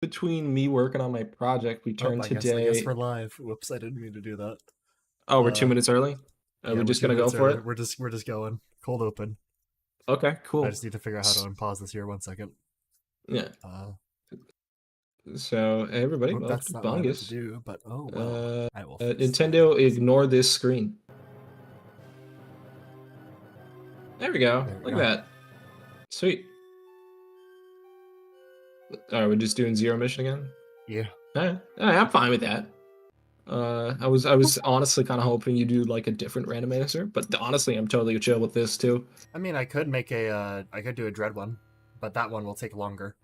between me working on my project, we Oh, turned I guess today. we're live. Whoops, I didn't mean to do that. Oh, we're 2 minutes early. Are Yeah, we we're just two gonna go minutes for early. it? We're just going cold open. Okay, I cool. just need to figure out how to unpause this here. 1 second. Yeah. Uh, So, hey everybody, well, welcome that's to not what I meant to Bungus. do. But oh well, I will fix Nintendo, that. ignore this screen. There we go. There we Look at go. that. Sweet. All right, we're just doing zero mission again. Yeah. All right, I'm fine with that. I was honestly kind of hoping you do like a different randomizer, but honestly, I'm totally chill with this too. I mean, I could make I could do a dread one, but that one will take longer.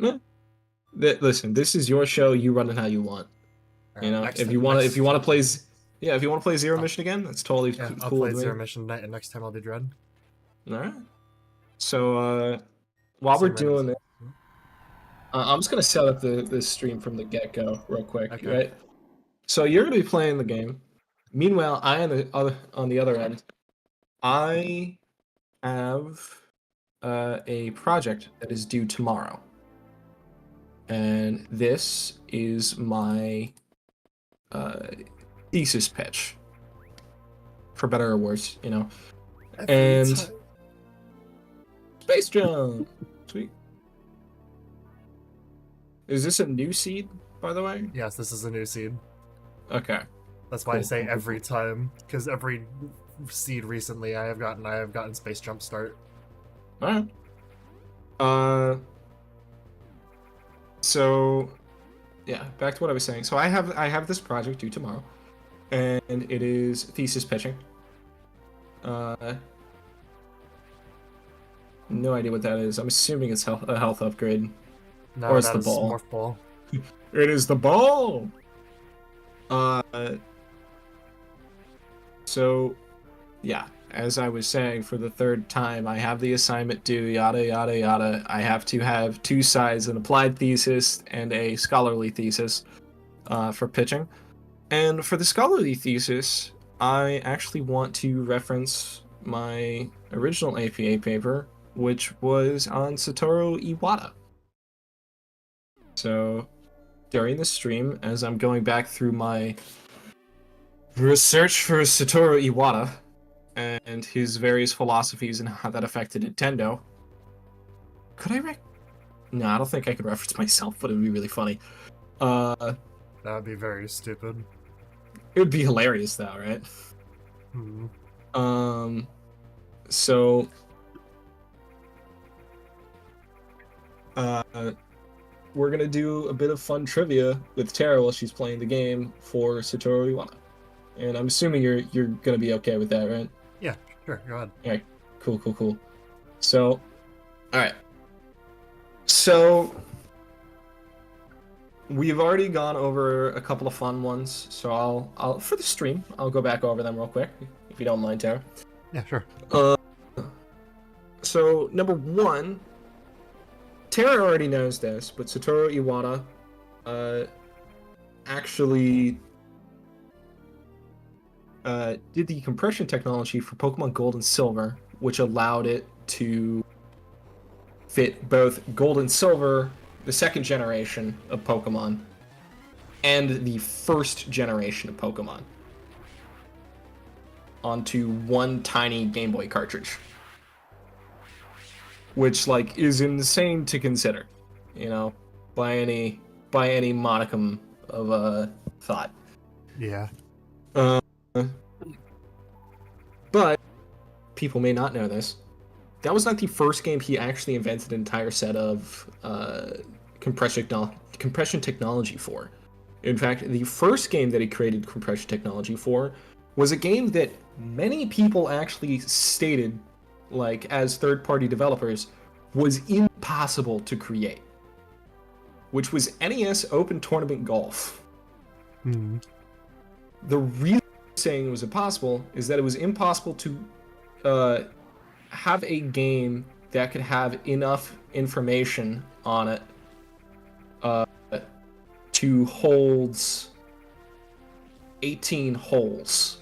Eh, listen, this is your show. You run it how you want. All You right, know, next if you next. want to play, yeah, if you want to play zero Oh, mission again, that's totally yeah, I'll cool play with me. zero mission night, and next time I'll do dread. All right. So while we're Same doing random. it, I'm just gonna set up the stream from the get go real quick, Okay. right? So you're gonna be playing the game. Meanwhile, on the other end, I have a project that is due tomorrow, and this is my thesis pitch, for better or worse, you know. And space jump, sweet. Is this a new seed, by the way? Yes, this is a new seed. Okay. That's why I Cool, say cool, every cool. time, because every seed recently I have gotten space jump start. All right. So yeah, back to what I was saying. So I have this project due tomorrow, and it is thesis pitching. No idea what that is. I'm assuming it's a health upgrade, or No, it's that the is ball. morph ball. It is the ball. So yeah, as I was saying for the third time, I have the assignment due, yada, yada, yada. I have to have two sides, an applied thesis and a scholarly thesis for pitching. And for the scholarly thesis, I actually want to reference my original APA paper, which was on Satoru Iwata. So during the stream, as I'm going back through my research for Satoru Iwata, and his various philosophies and how that affected Nintendo. Could I No, I don't think I could reference myself, but it would be really funny. That would be very stupid. It would be hilarious though, right? So we're gonna do a bit of fun trivia with Tara while she's playing the game for Satoru Iwata. And I'm assuming you're gonna be okay with that, right? Yeah, sure, go ahead. Alright, cool. So, alright. So we've already gone over a couple of fun ones, so I'll for the stream, I'll go back over them real quick, if you don't mind, Tara. Yeah, sure. So number one, Tara already knows this, but Satoru Iwata actually did the compression technology for Pokemon Gold and Silver, which allowed it to fit both Gold and Silver, the second generation of Pokemon, and the first generation of Pokemon onto one tiny Game Boy cartridge. Which, like, is insane to consider, you know, by any modicum of thought. Yeah. But people may not know this. That was not the first game he actually invented an entire set of compression technology for. In fact, the first game that he created compression technology for was a game that many people actually stated, like, as third-party developers, was impossible to create, which was NES Open Tournament Golf. The reason saying it was impossible is that it was impossible to have a game that could have enough information on it to hold 18 holes,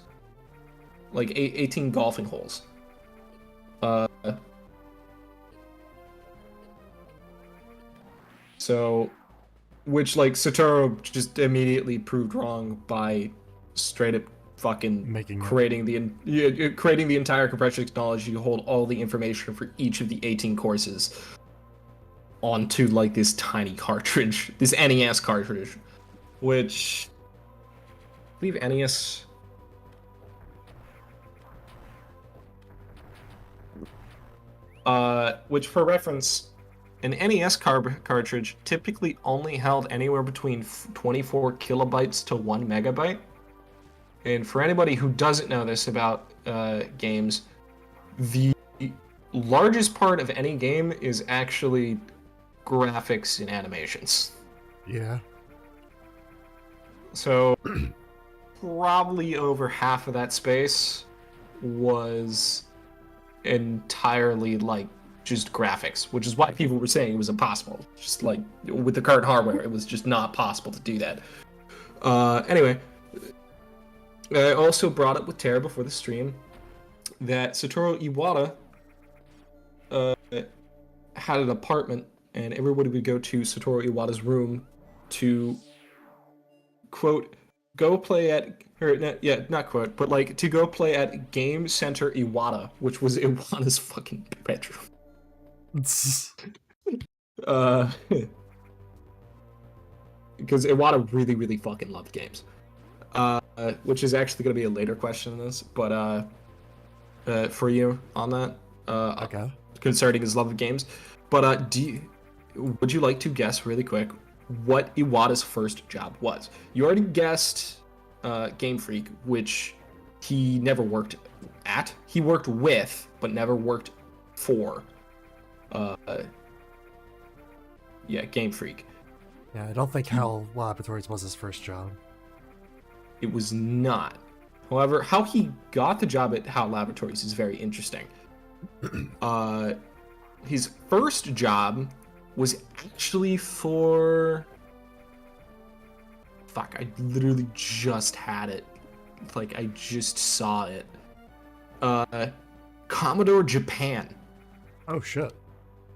like 18 golfing holes. So, which like Satoru just immediately proved wrong by straight up fucking Making it. creating the entire compression technology to hold all the information for each of the 18 courses onto like this tiny cartridge, this NES cartridge, which I believe NES. Which for reference, an NES cartridge typically only held anywhere between 24 kilobytes to 1 megabyte. And for anybody who doesn't know this about games, the largest part of any game is actually graphics and animations. Yeah. So probably over half of that space was entirely like just graphics, which is why people were saying it was impossible. Just like with the current hardware, it was just not possible to do that. Anyway, I also brought up with Tara before the stream that Satoru Iwata had an apartment, and everybody would go to Satoru Iwata's room to quote go play at not quote, but like to go play at Game Center Iwata, which was Iwata's fucking bedroom. Because Iwata really, really fucking loved games. Which is actually going to be a later question in this, but for you on that, Okay. concerning his love of games. But would you like to guess really quick what Iwata's first job was? You already guessed Game Freak, which he never worked at. He worked with, but never worked for. Game Freak. Yeah, I don't think HAL Laboratories was his first job. It was not. However, how he got the job at HAL Laboratories is very interesting. His first job was actually for... Fuck, I literally just had it. Like, I just saw it. Commodore Japan. Oh, shit.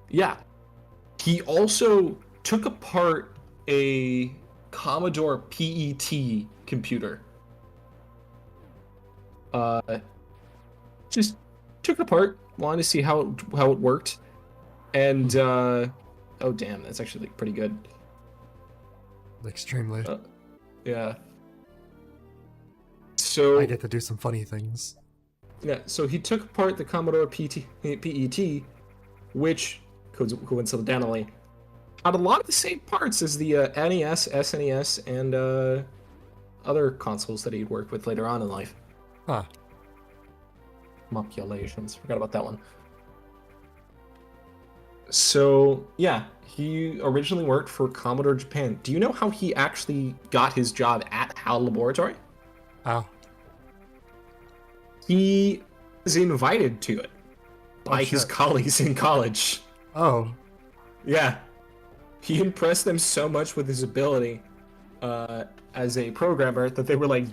Yeah. He also took apart a Commodore PET computer. Just took it apart, wanted to see how it worked. And, oh damn, that's actually like, pretty good. Extremely. Yeah. So... I get to do some funny things. Yeah, so he took apart the Commodore PET, which, coincidentally, had a lot of the same parts as the NES, SNES, and other consoles that he'd worked with later on in life. Huh. Manipulations. Forgot about that one. So, yeah, he originally worked for Commodore Japan. Do you know how he actually got his job at HAL Laboratory? How? He was invited to it by his colleagues in college. Oh. Yeah. He impressed them so much with his ability as a programmer that they were like,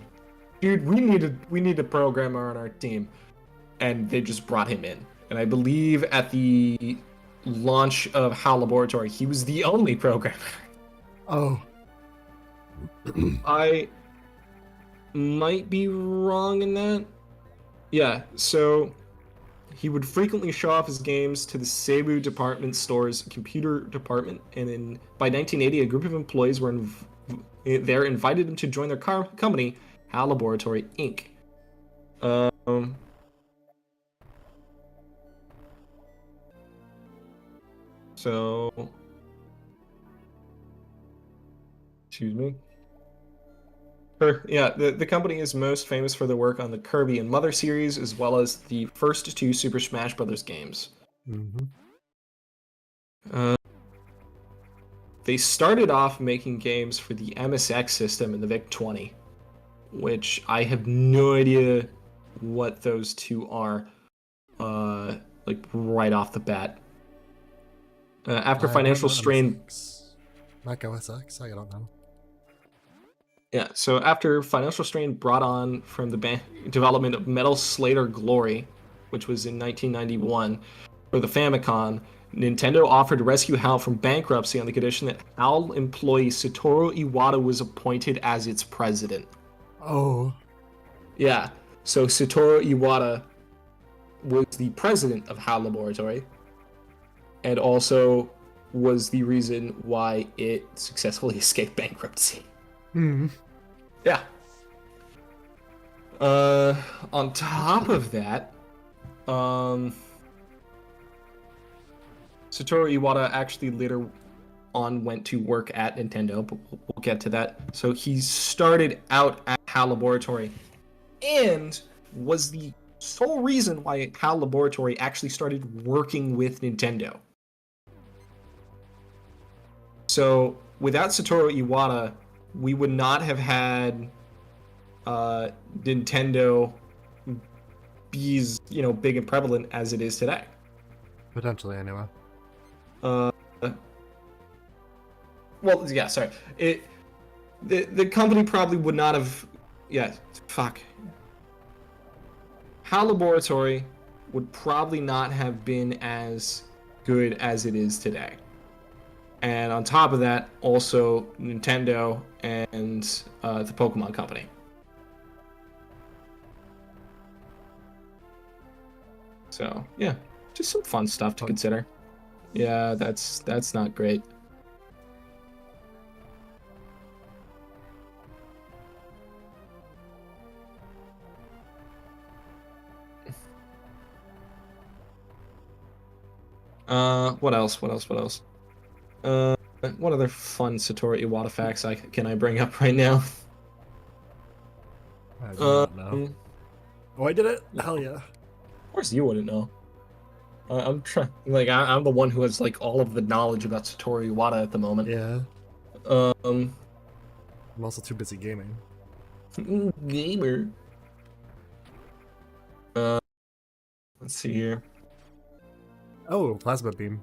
dude, we need a programmer on our team. And they just brought him in. And I believe at the launch of HAL Laboratory, he was the only programmer. Oh. I might be wrong in that. Yeah, so he would frequently show off his games to the Seibu department store's computer department, and by 1980, a group of employees were invited him to join their company, HAL Laboratory Inc. So, excuse me. Yeah, the company is most famous for their work on the Kirby and Mother series, as well as the first two Super Smash Bros. Games. Mm-hmm. They started off making games for the MSX system and the VIC-20, which I have no idea what those two are, like right off the bat. After financial strain... Mac OS X? I don't know. Yeah, so after financial strain brought on from the development of Metal Slayer Glory, which was in 1991, for the Famicom, Nintendo offered to rescue HAL from bankruptcy on the condition that HAL employee Satoru Iwata was appointed as its president. Oh. Yeah, so Satoru Iwata was the president of HAL Laboratory, and also was the reason why it successfully escaped bankruptcy. Hmm. Yeah. On top of that, Satoru Iwata actually later on went to work at Nintendo, but we'll get to that. So he started out at HAL Laboratory and was the sole reason why HAL Laboratory actually started working with Nintendo. So without Satoru Iwata, we would not have had Nintendo be as big and prevalent as it is today. Potentially, anyway. Well, yeah, sorry. The company probably would not have. Yeah, fuck. HAL Laboratory would probably not have been as good as it is today. And on top of that, also Nintendo and the Pokemon Company. So yeah, just some fun stuff to consider. Yeah, that's not great. What else? What other fun Satoru Iwata facts can I bring up right now? I do not know. Oh, I did it? Hell yeah. Of course you wouldn't know. I'm trying. I'm the one who has all of the knowledge about Satoru Iwata at the moment. Yeah. I'm also too busy gaming. Gamer. Let's see here. Oh, plasma beam.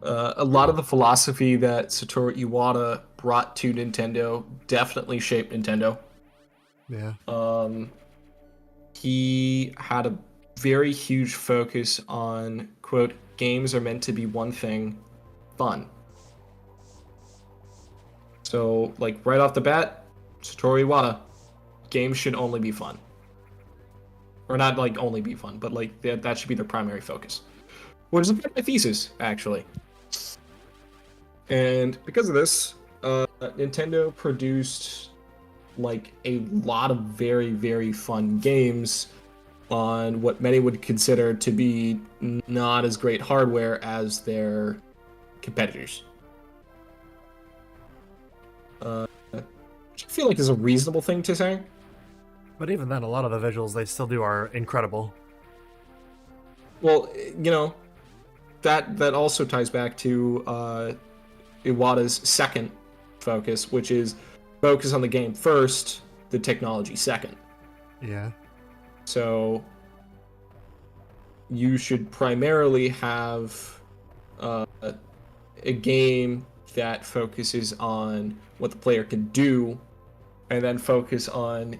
A lot of the philosophy that Satoru Iwata brought to Nintendo definitely shaped Nintendo. Yeah. He had a very huge focus on, quote, games are meant to be one thing, fun. So, right off the bat, Satoru Iwata, games should only be fun. Or not, only be fun, but, that should be their primary focus. Which is my thesis, actually. And because of this, Nintendo produced, a lot of very, very fun games on what many would consider to be not as great hardware as their competitors. Which I feel like is a reasonable thing to say. But even then, a lot of the visuals they still do are incredible. Well, that also ties back to Iwata's second focus, which is focus on the game first, the technology second. Yeah. So you should primarily have a game that focuses on what the player can do, and then focus on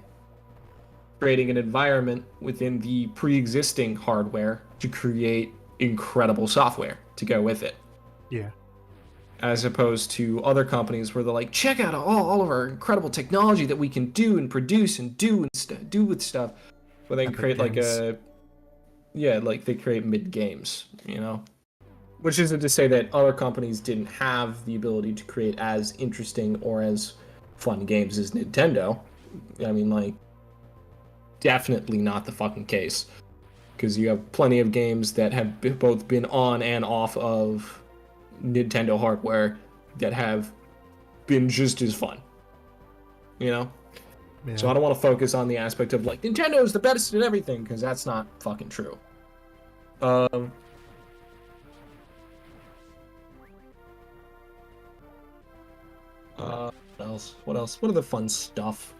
creating an environment within the pre-existing hardware to create incredible software to go with it. Yeah. As opposed to other companies where they're like, check out all of our incredible technology that we can do and produce and do with stuff, but then create they create mid games, Which isn't to say that other companies didn't have the ability to create as interesting or as fun games as Nintendo. I mean, definitely not the fucking case. Because you have plenty of games that have both been on and off of Nintendo hardware that have been just as fun. Yeah. So I don't want to focus on the aspect of Nintendo is the best at everything, because that's not fucking true. What else? What other fun stuff?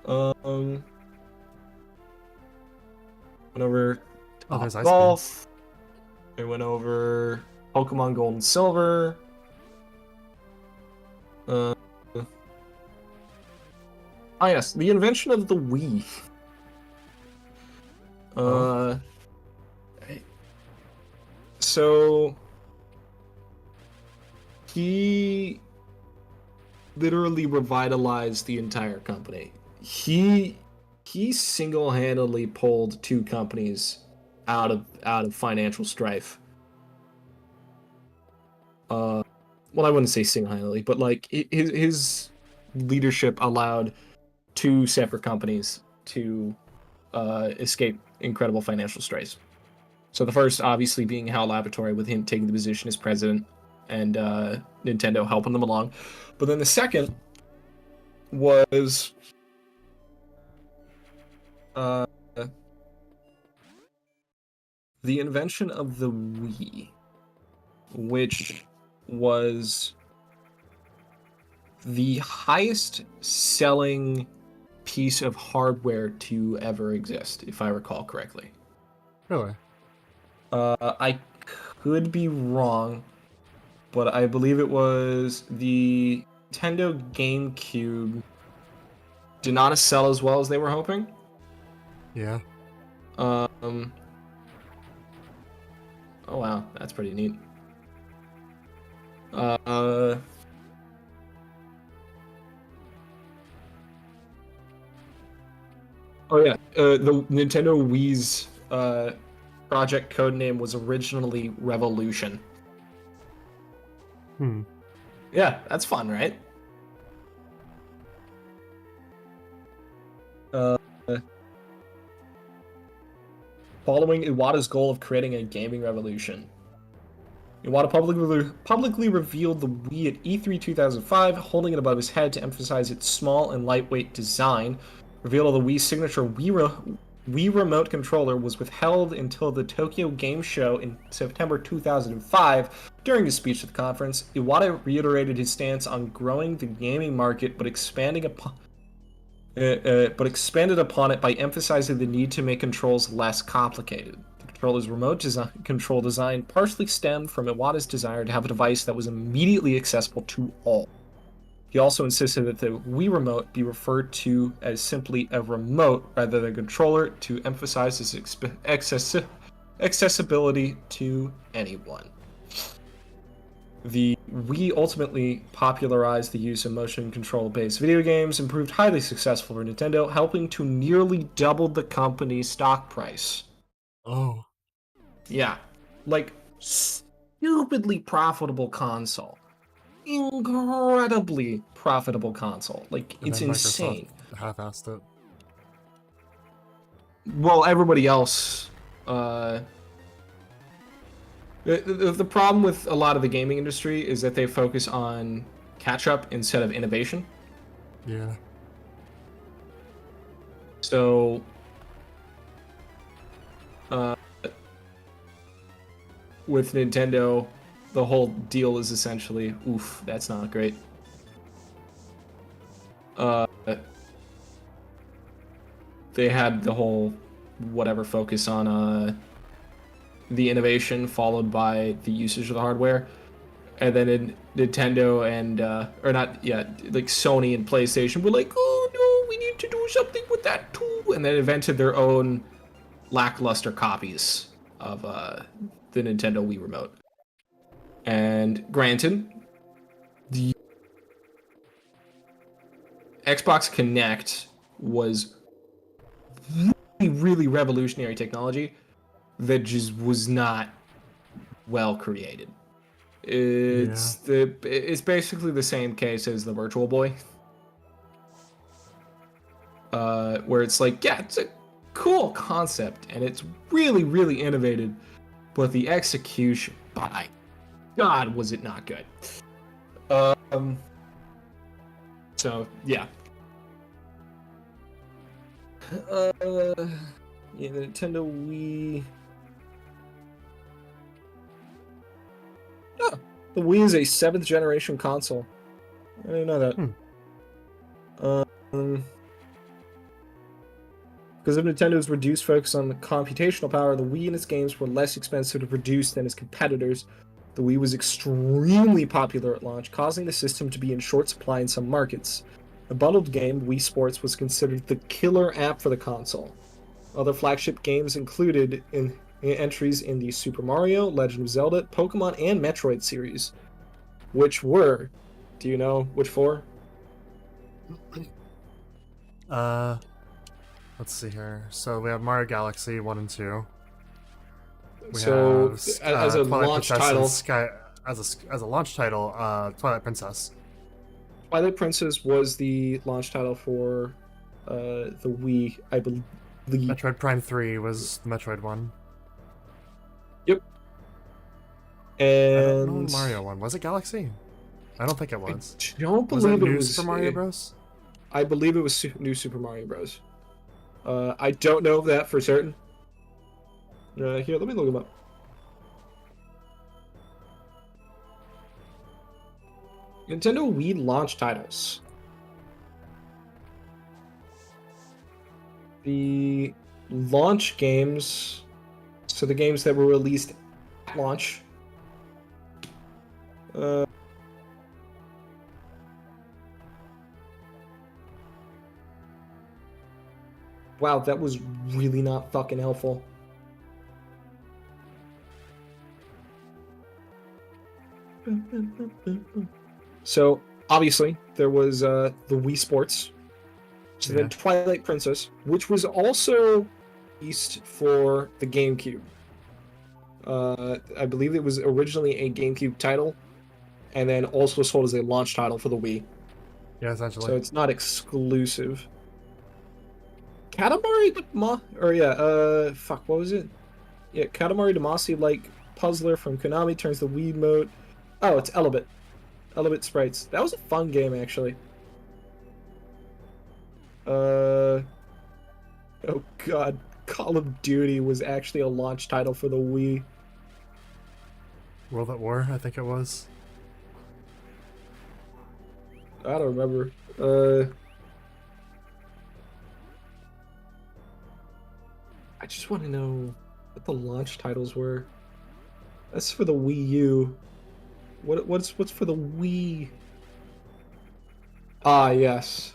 Went over there's Ice Golf. We went over Pokemon Gold and Silver. Yes, the invention of the Wii. So he literally revitalized the entire company. He single-handedly pulled two companies out of financial strife. Well, I wouldn't say single-handedly, but like his leadership allowed two separate companies to escape incredible financial straits. So the first, obviously, being HAL Laboratory, with him taking the position as president, and Nintendo helping them along. But then the second was the invention of the Wii, which was the highest selling piece of hardware to ever exist, if I recall correctly. Really? I could be wrong, but I believe it was the Nintendo GameCube did not sell as well as they were hoping. Yeah. Oh wow, that's pretty neat. Oh yeah, the Nintendo Wii's project codename was originally Revolution. Yeah, that's fun, right? Following Iwata's goal of creating a gaming revolution, Iwata publicly revealed the Wii at E3 2005, holding it above his head to emphasize its small and lightweight design. Reveal of the Wii's signature Wii Remote controller was withheld until the Tokyo Game Show in September 2005. During his speech at the conference, Iwata reiterated his stance on growing the gaming market, but expanded upon it by emphasizing the need to make controls less complicated. The controller's remote control design partially stemmed from Iwata's desire to have a device that was immediately accessible to all. He also insisted that the Wii Remote be referred to as simply a remote rather than a controller to emphasize its accessibility to anyone. The Wii ultimately popularized the use of motion control-based video games and proved highly successful for Nintendo, helping to nearly double the company's stock price. Oh. Yeah. Like, stupidly profitable console. Incredibly profitable console. Like, And it's then insane. Microsoft half-assed it. Well, everybody else... The problem with a lot of the gaming industry is that they focus on catch-up instead of innovation. Yeah. So, with Nintendo, the whole deal is essentially, oof, that's not great. They had the whole whatever focus on the innovation followed by the usage of the hardware, and then in Nintendo and like Sony and PlayStation were like, oh no, we need to do something with that too, and then invented their own lackluster copies of the Nintendo Wii Remote. And granted, the Xbox Kinect was really revolutionary technology that just was not well created. It's basically the same case as the Virtual Boy, where it's like, yeah, it's a cool concept and it's really innovative, but the execution, by God, was it not good. So yeah. The Nintendo Wii. Oh, the Wii is a 7th generation console. I didn't know that. Because of Nintendo's reduced focus on the computational power, the Wii and its games were less expensive to produce than its competitors. The Wii was extremely popular at launch, causing the system to be in short supply in some markets. The bundled game, Wii Sports, was considered the killer app for the console. Other flagship games included entries in the Super Mario, Legend of Zelda, Pokemon, and Metroid series, which were, do you know which four? Let's see here. So we have Mario Galaxy 1 and 2. We So, have as a Twilight launch Princess and title, Sky as a launch title, Twilight Princess. Twilight Princess was the launch title for the Wii, I believe. Metroid Prime 3 was the Metroid one. Yep. I don't know And Mario one. Was it Galaxy? I don't think it I was. don't Was it believe it New was. Super Mario Bros? I believe it was New Super Mario Bros. I don't know that for certain. Here, let me look them up. Nintendo Wii launch titles. The launch games, so the games that were released at launch. Wow, that was really not fucking helpful. So, obviously, there was the Wii Sports. So then Twilight Princess, which was also released for the GameCube. I believe it was originally a GameCube title, and then also sold as a launch title for the Wii. Yeah, essentially. So it's not exclusive. Katamari fuck, what was it? Yeah, Katamari Damacy like puzzler from Konami turns the Wii mode. Oh, it's Elebit. Elebit Sprites. That was a fun game, actually. Oh god, Call of Duty was actually a launch title for the Wii. World at War, I think it was. I don't remember. I just want to know what the launch titles were. That's for the Wii U. What's for the Wii? Ah, yes.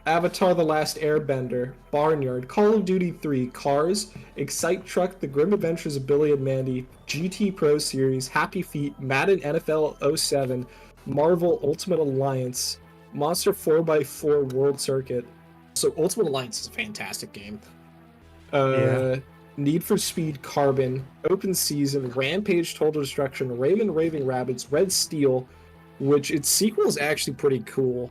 Avatar: The Last Airbender, Barnyard, Call of Duty 3, Cars, Excite Truck, The Grim Adventures of Billy and Mandy, GT Pro Series, Happy Feet, Madden NFL 07, Marvel Ultimate Alliance, Monster 4x4 World Circuit. So Ultimate Alliance is a fantastic game. Need for Speed Carbon, Open Season, Rampage Total Destruction, Rayman Raving Rabbids, Red Steel, which its sequel is actually pretty cool.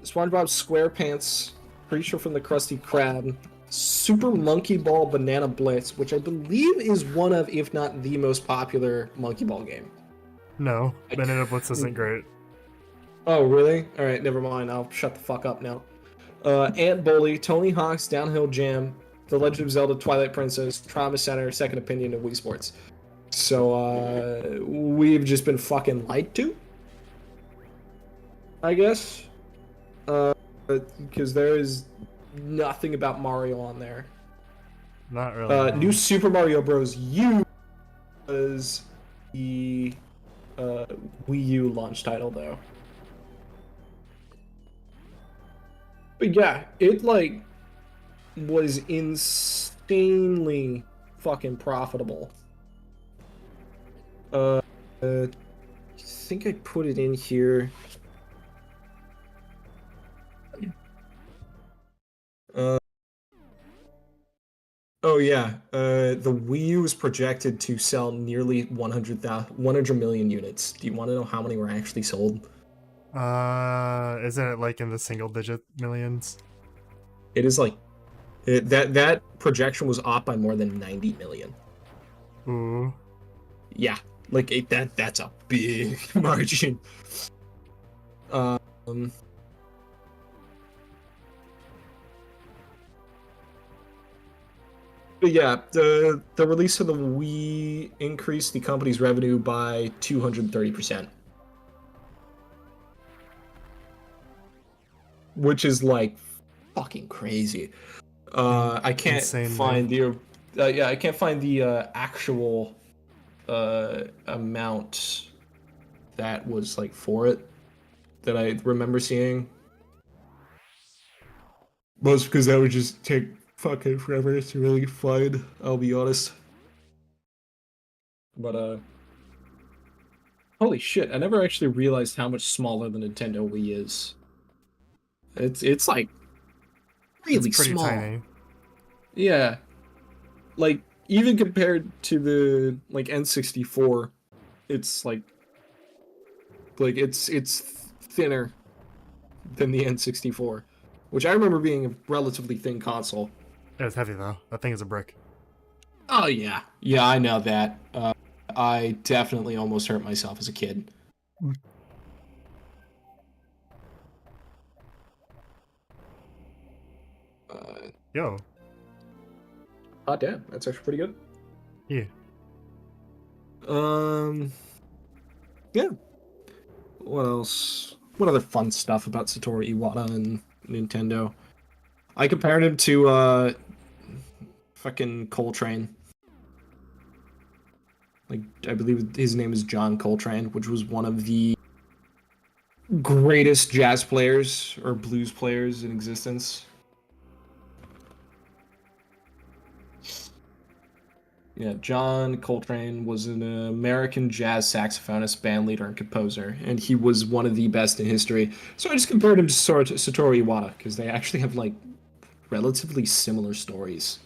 SpongeBob SquarePants, Creature from the Krusty Krab, Super Monkey Ball Banana Blitz, which I believe is one of, if not the most popular Monkey Ball game. No, Banana Blitz isn't great. Oh, really? Alright, never mind. I'll shut the fuck up now. Ant Bully, Tony Hawk's Downhill Jam, The Legend of Zelda Twilight Princess, Trauma Center, Second Opinion, and Wii Sports. So, we've just been fucking lied to, I guess. Because there is nothing about Mario on there. Not really. New Super Mario Bros. U was the Wii U launch title, though. But yeah, it like was insanely fucking profitable. I think I put it in here. Oh yeah, the Wii U is projected to sell nearly 100 million units. Do you want to know how many were actually sold? Isn't it like in the single digit millions? It is like that projection was off by more than 90 million. Ooh. Yeah, like that's a big margin. But yeah, the release of the Wii increased the company's revenue by 230%. Which is like fucking crazy. I can't Insanely. find the I can't find the actual amount that was like for it that I remember seeing. Most because that would just take fucking forever. It's really fun. I'll be honest. But holy shit! I never actually realized how much smaller the Nintendo Wii is. It's like It's really pretty small. tiny. Yeah, like even compared to the like N64, it's it's thinner than the N64, which I remember being a relatively thin console. It's heavy though. That thing is a brick. Oh yeah, yeah, I know that. I definitely almost hurt myself as a kid. Uh, Yo. oh damn, that's actually pretty good. Yeah. Um, yeah. What else? What other fun stuff about Satoru Iwata and Nintendo? I compared him to fucking Coltrane. Like I believe his name is John Coltrane, which was one of the greatest jazz players or blues players in existence. Yeah, John Coltrane was an American jazz saxophonist, bandleader, and composer, and he was one of the best in history. So I just compared him to Satoru Iwata because they actually have like relatively similar stories,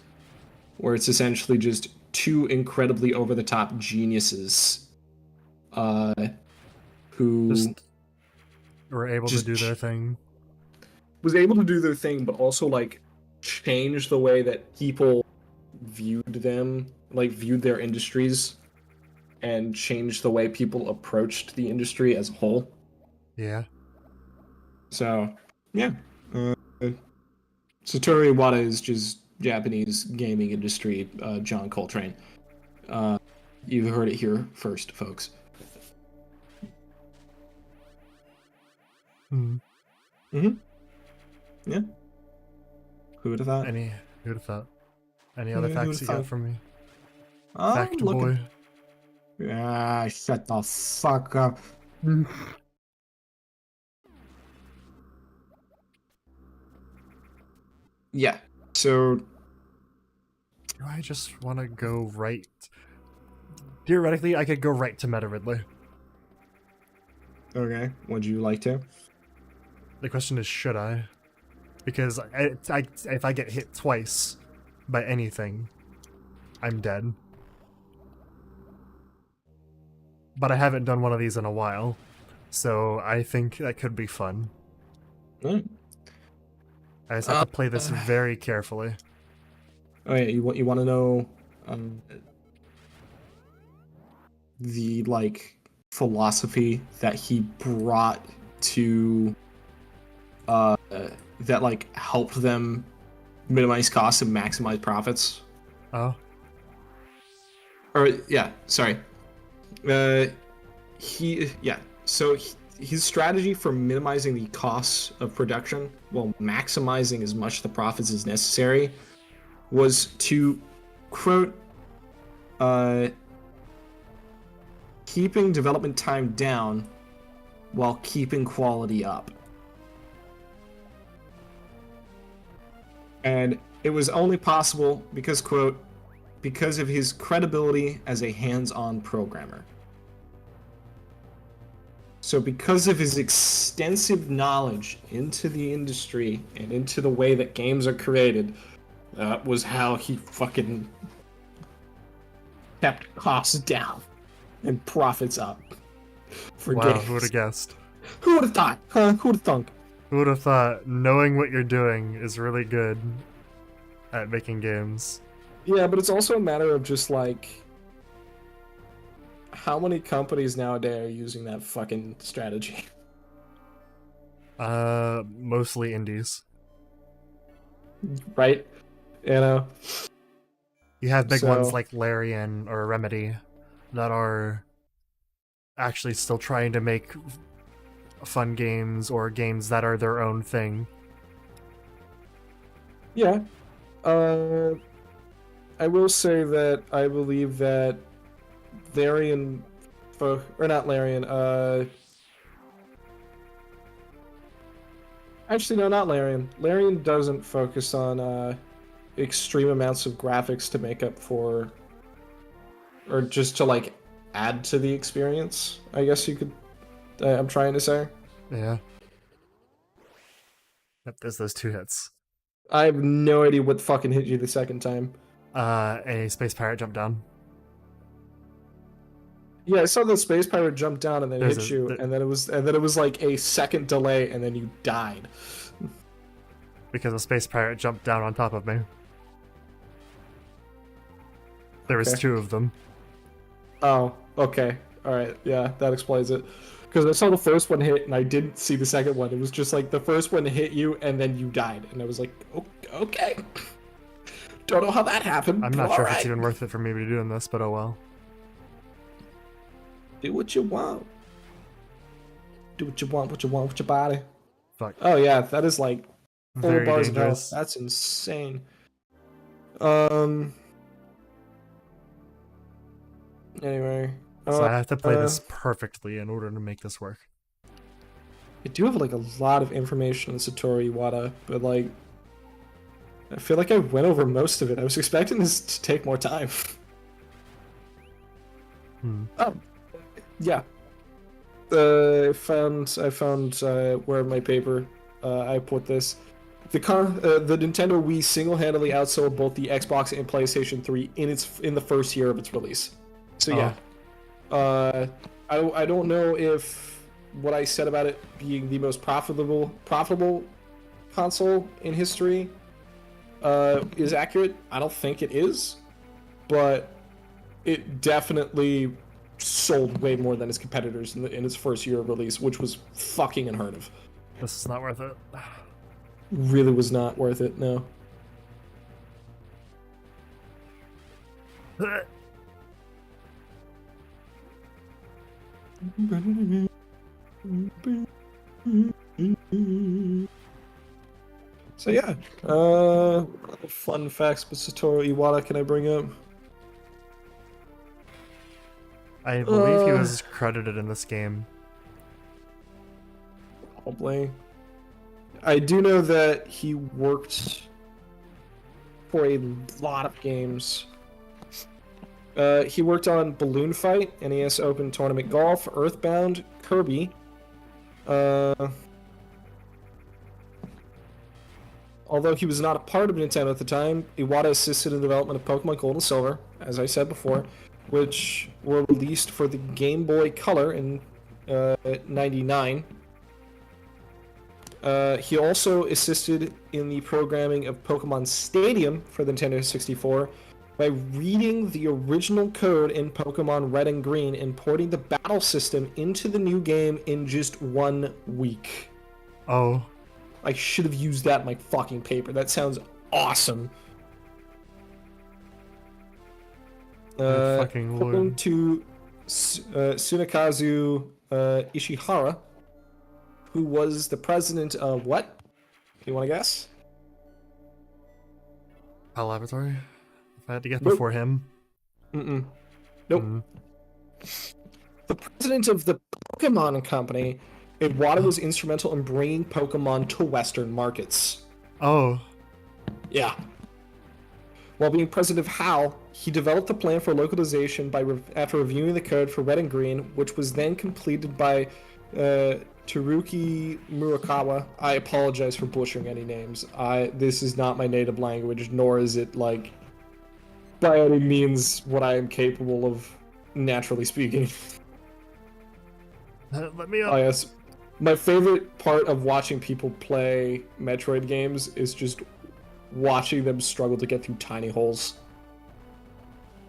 where it's essentially just two incredibly over-the-top geniuses, uh, who Just were able to just do their thing. was able to do their thing, but also like change the way that people viewed them, like viewed their industries, and changed the way people approached the industry as a whole. Yeah. So, yeah. Uh, Satoru Iwata is just Japanese gaming industry, John Coltrane. Uh, you've heard it here first, folks. Hmm. Yeah. Who would have thought? Who'd have thought? Any other facts you got from me? Fact Look boy. Ah, shut the fuck up. Yeah. So, Do I just want to go right? Theoretically, I could go right to Meta Ridley. okay. Would you like to? The question is, should I? Because if I get hit twice by anything, I'm dead. But I haven't done one of these in a while, so I think that could be fun. Mm. I just have to play this very carefully. Oh yeah, you want to know the like philosophy that he brought to that like helped them minimize costs and maximize profits? Oh, Or yeah, sorry. Uh, his strategy for minimizing the costs of production while maximizing as much the profits as necessary was to quote keeping development time down while keeping quality up. And it was only possible because quote because of his credibility as a hands-on programmer. So because of his extensive knowledge into the industry and into the way that games are created, that was how he fucking kept costs down and profits up for wow, games. who would have guessed? Who would have thought? Huh? Who would have thunk? Who would have thought knowing what you're doing is really good at making games? Yeah, but it's also a matter of just like how many companies nowadays are using that fucking strategy? Mostly indies. Right? You know? You have big So- ones like Larian or Remedy that are actually still trying to make fun games or games that are their own thing. Yeah. I will say that I believe that Larian, or not Larian, actually no, not Larian. Larian doesn't focus on extreme amounts of graphics to make up for, or just to like add to the experience, I guess you could. I'm trying to say. Yeah. Yep, there's those 2 hits. I have no idea what fucking hit you the second time. A space pirate jumped down. Yeah, I saw the space pirate jump down and then hit you, there- and then it was like a second delay, and then you died. Because a space pirate jumped down on top of me. There was Okay. 2 of them. Oh, okay, all right, yeah, that explains it. Because I saw the first one hit and I didn't see the second one. It was just like the first one hit you and then you died, and I was like, okay. Don't know how that happened. I'm not sure if it's even worth it for me to be doing this, but oh well. Do what you want. Do what you want with your body. Fuck. Oh yeah, that is like 4 Very bars of dangerous. health. That's insane. Anyway. So I have to play this perfectly in order to make this work. I do have like a lot of information on Satoru Iwata, but like I feel like I went over most of it. I was expecting this to take more time. Oh, yeah. I found where in my paper I put this. The Nintendo Wii single-handedly outsold both the Xbox and PlayStation 3 in the first year of its release. So yeah. I don't know if what I said about it being the most profitable console in history is accurate. I don't think it is, but it definitely sold way more than its competitors in its first year of release, which was fucking unheard of. This is not worth it. Really was not worth it, no. So yeah, fun facts about Satoru Iwata can I bring up? I believe he was credited in this game. Probably. I do know that he worked for a lot of games. He worked on Balloon Fight, NES Open Tournament Golf, Earthbound, Kirby. Although he was not a part of Nintendo at the time, Iwata assisted in the development of Pokemon Gold and Silver, as I said before, which were released for the Game Boy Color in '99. He also assisted in the programming of Pokemon Stadium for the Nintendo 64 by reading the original code in Pokemon Red and Green and porting the battle system into the new game in just 1 week. Oh. I should have used that in my fucking paper. That sounds awesome. Fucking According lord. to Tsunekazu Ishihara, who was the president of what? Do you want to guess? Pal Laboratory? If I had to get Nope. before him. Mm-mm. Nope. The president of the Pokemon Company, Iwata was instrumental in bringing Pokemon to Western markets. Oh. Yeah. While being president of HAL, he developed a plan for localization after reviewing the code for Red and Green, which was then completed by Teruki Murakawa. I apologize for butchering any names. This is not my native language, nor is it like by any means what I am capable of naturally speaking. Let me up. Oh yes. My favorite part of watching people play Metroid games is just watching them struggle to get through tiny holes.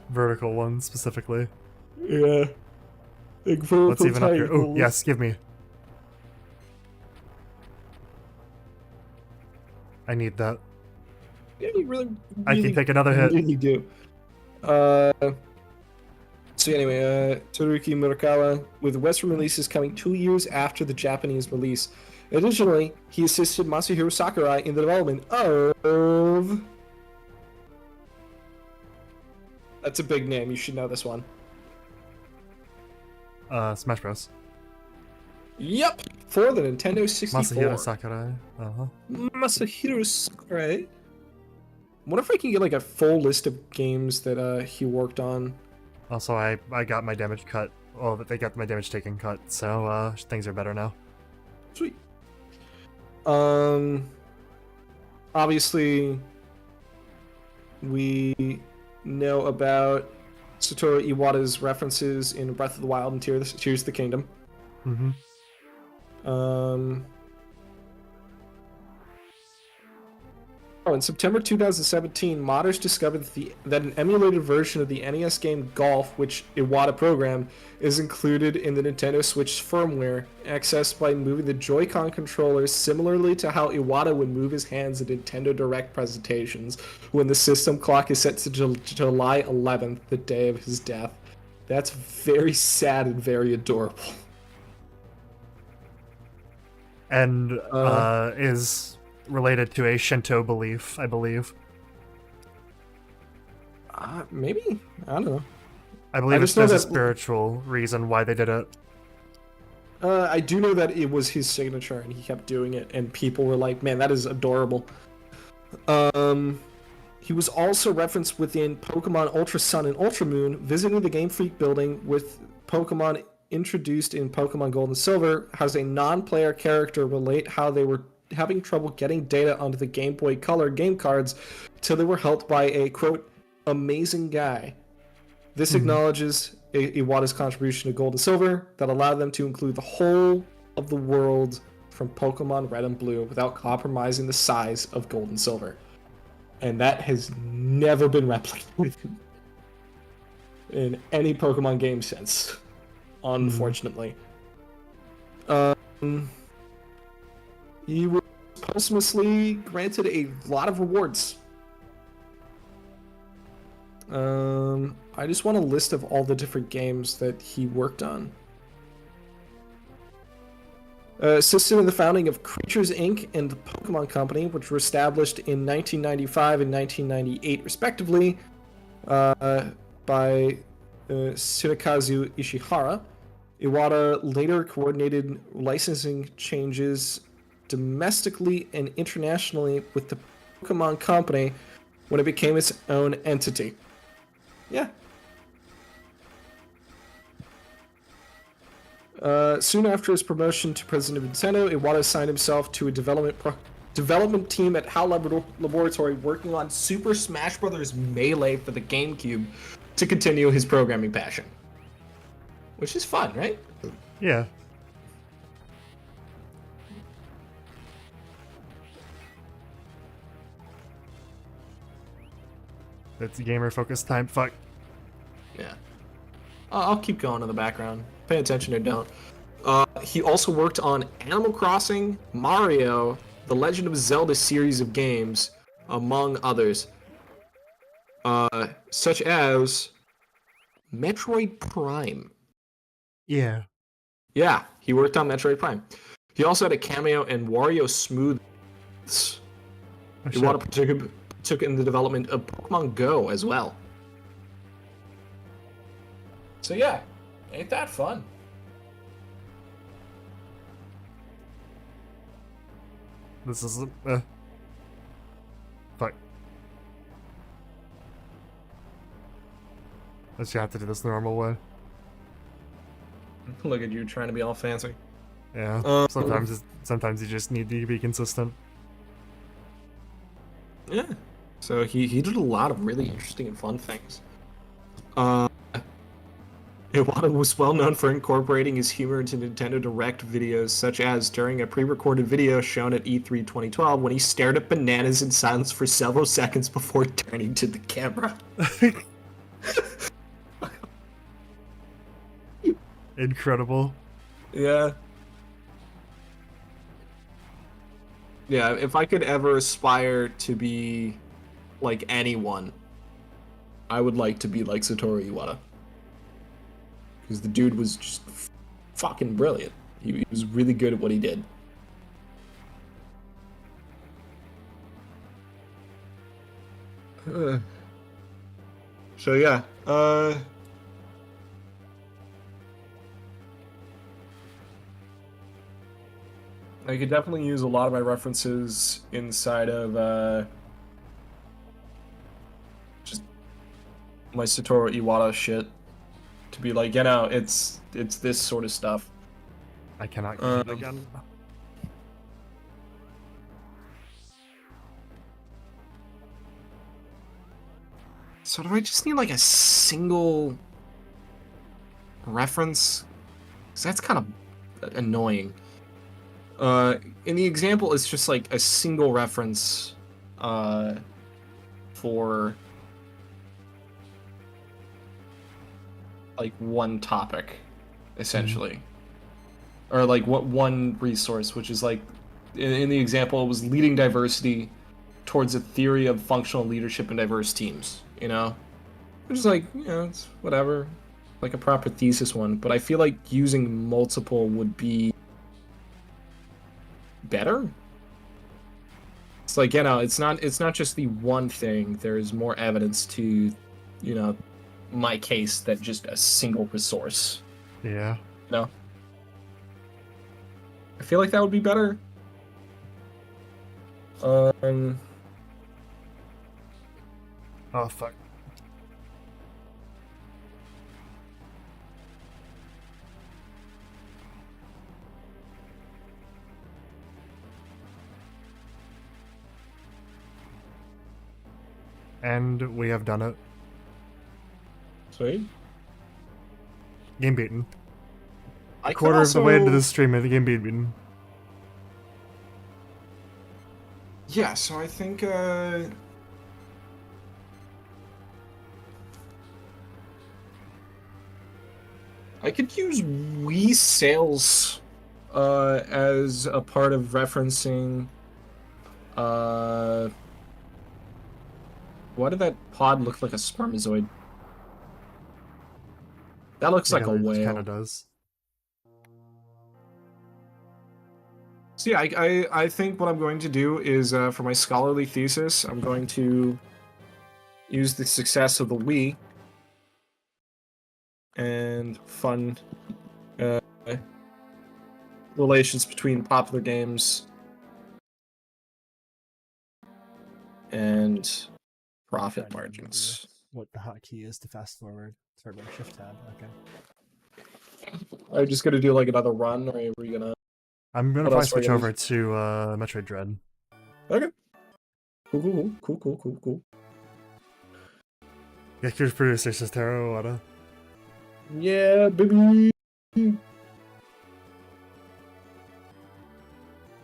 Vertical ones, specifically. Yeah. Like vertical What's even up tiny here? Oh, holes. yes, give me. I need that. Yeah, you really, I can take another hit. really do. So anyway, Teruki Murakawa, with Western releases coming 2 years after the Japanese release. Additionally, he assisted Masahiro Sakurai in the development of... That's a big name, you should know this one. Smash Bros. Yep! For the Nintendo 64. Masahiro Sakurai. Uh-huh. Masahiro Sakurai. wonder if I can get like a full list of games that he worked on. Also, I got my damage cut. Well, they got my damage taken cut, so things are better now. Sweet. Obviously, we know about Satoru Iwata's references in Breath of the Wild and Tears of the Kingdom. Mm-hmm. In September 2017, modders discovered that an emulated version of the NES game Golf, which Iwata programmed, is included in the Nintendo Switch firmware, accessed by moving the Joy-Con controllers similarly to how Iwata would move his hands at Nintendo Direct presentations when the system clock is set to July 11th, the day of his death. That's very sad and very adorable. And is related to a Shinto belief, I believe. Maybe? I don't know. I believe there's a spiritual reason why they did it. I do know that it was his signature and he kept doing it and people were like, man, that is adorable. He was also referenced within Pokemon Ultra Sun and Ultra Moon, visiting the Game Freak building with Pokemon introduced in Pokemon Gold and Silver, has a non-player character relate how they were having trouble getting data onto the Game Boy Color game cards till they were helped by a, quote, amazing guy. This acknowledges Iwata's contribution to Gold and Silver that allowed them to include the whole of the world from Pokemon Red and Blue without compromising the size of Gold and Silver. And that has never been replicated in any Pokemon game since, unfortunately. He was posthumously granted a lot of rewards. I just want a list of all the different games that he worked on. Assisted in the founding of Creatures Inc. and the Pokemon Company, which were established in 1995 and 1998 respectively by Tsunekazu Ishihara. Iwata later coordinated licensing changes domestically and internationally with the Pokemon Company when it became its own entity. Yeah. Soon after his promotion to president of Nintendo, Iwata assigned himself to a development team at HAL Laboratory working on Super Smash Bros. Melee for the GameCube to continue his programming passion. Which is fun, right? Yeah. That's gamer-focused time. Fuck. Yeah. I'll keep going in the background. Pay attention or don't. He also worked on Animal Crossing, Mario, The Legend of Zelda series of games, among others. Such as Metroid Prime. Yeah. Yeah, he worked on Metroid Prime. He also had a cameo in Wario Smooth. Iwata partook in the development of Pokemon Go as well. So yeah, ain't that fun? This is fuck. Let's have to do this the normal way. Look at you trying to be all fancy. Yeah. Sometimes you just need to be consistent. Yeah. So he did a lot of really interesting and fun things. Iwata was well known for incorporating his humor into Nintendo Direct videos, such as during a pre-recorded video shown at E3 2012 when he stared at bananas in silence for several seconds before turning to the camera. Incredible. Yeah. Yeah, if I could ever aspire to be like anyone, I would like to be like Satoru Iwata. Because the dude was just fucking brilliant. He was really good at what he did. So yeah, I could definitely use a lot of my references inside of my Satoru Iwata shit to be like, it's this sort of stuff. I cannot use it Um, again. So do I just need like a single reference? Because that's kind of annoying. In the example, it's just like a single reference for like one topic, essentially. Or like what one resource, which is like in the example, it was leading diversity towards a theory of functional leadership in diverse teams, Which is like, it's whatever. Like a proper thesis one. But I feel like using multiple would be better. It's like, it's not just the one thing. There's more evidence to, my case than just a single resource. Yeah. No. I feel like that would be better. Oh fuck. And we have done it. Sweet. Game beaten. I Quarter of the way into the stream and the game beaten. Yeah, so I think I could use Wii sales as a part of referencing why did that pod look like a spermazoid? That looks like a It whale. kind of does. So yeah, I think what I'm going to do is for my scholarly thesis, I'm going to use the success of the Wii and fun relations between popular games and profit margins. What the hotkey is to fast forward? Start by shift tab. Okay. Are you just gonna do like another run, or are we gonna? I'm gonna What probably else are we switch gonna over to Metroid Dread. Okay. Cool. Yaku's producer Satoru Iwata. Yeah, baby.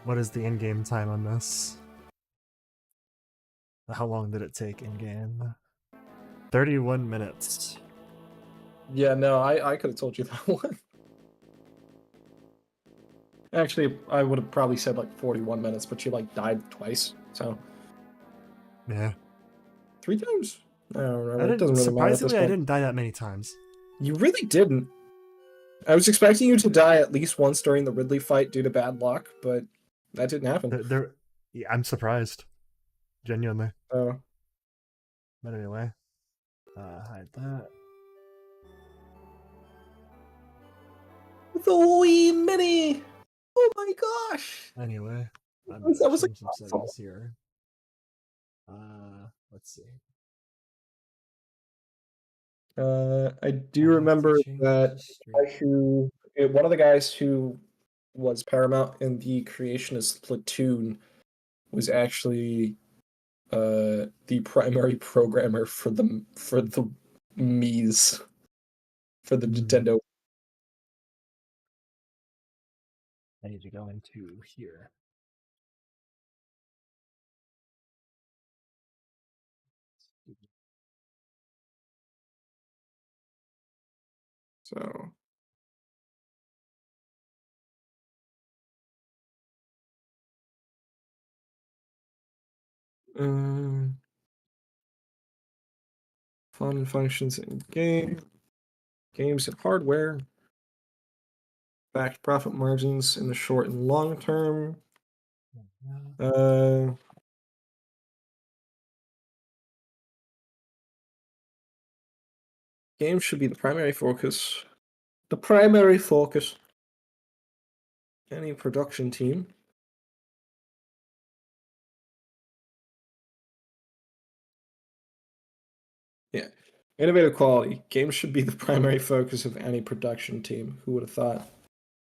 What is the in-game time on this? How long did it take in-game? 31 minutes. Yeah, no, I could have told you that one. Actually, I would have probably said like 41 minutes, but she like died twice, so. Yeah. 3 times? I don't remember. It doesn't really matter at this Surprisingly, I point. didn't die that many times. You really didn't. I was expecting you to die at least once during the Ridley fight due to bad luck, but that didn't happen. Yeah, I'm surprised. Genuinely. Oh. But anyway. Hide that. The Wii Mini! Oh my gosh! Anyway. I'm That was changing like some settings here. Let's see. I do remember that one of the guys who was Paramount in the creation of Splatoon was actually the primary programmer for the Mii's for the Nintendo. I need to go into here. So fun functions in games and hardware. Backed profit margins in the short and long term. Games should be the primary focus. The primary focus. Any production team. Yeah. Innovative quality. Games should be the primary focus of any production team. Who would have thought?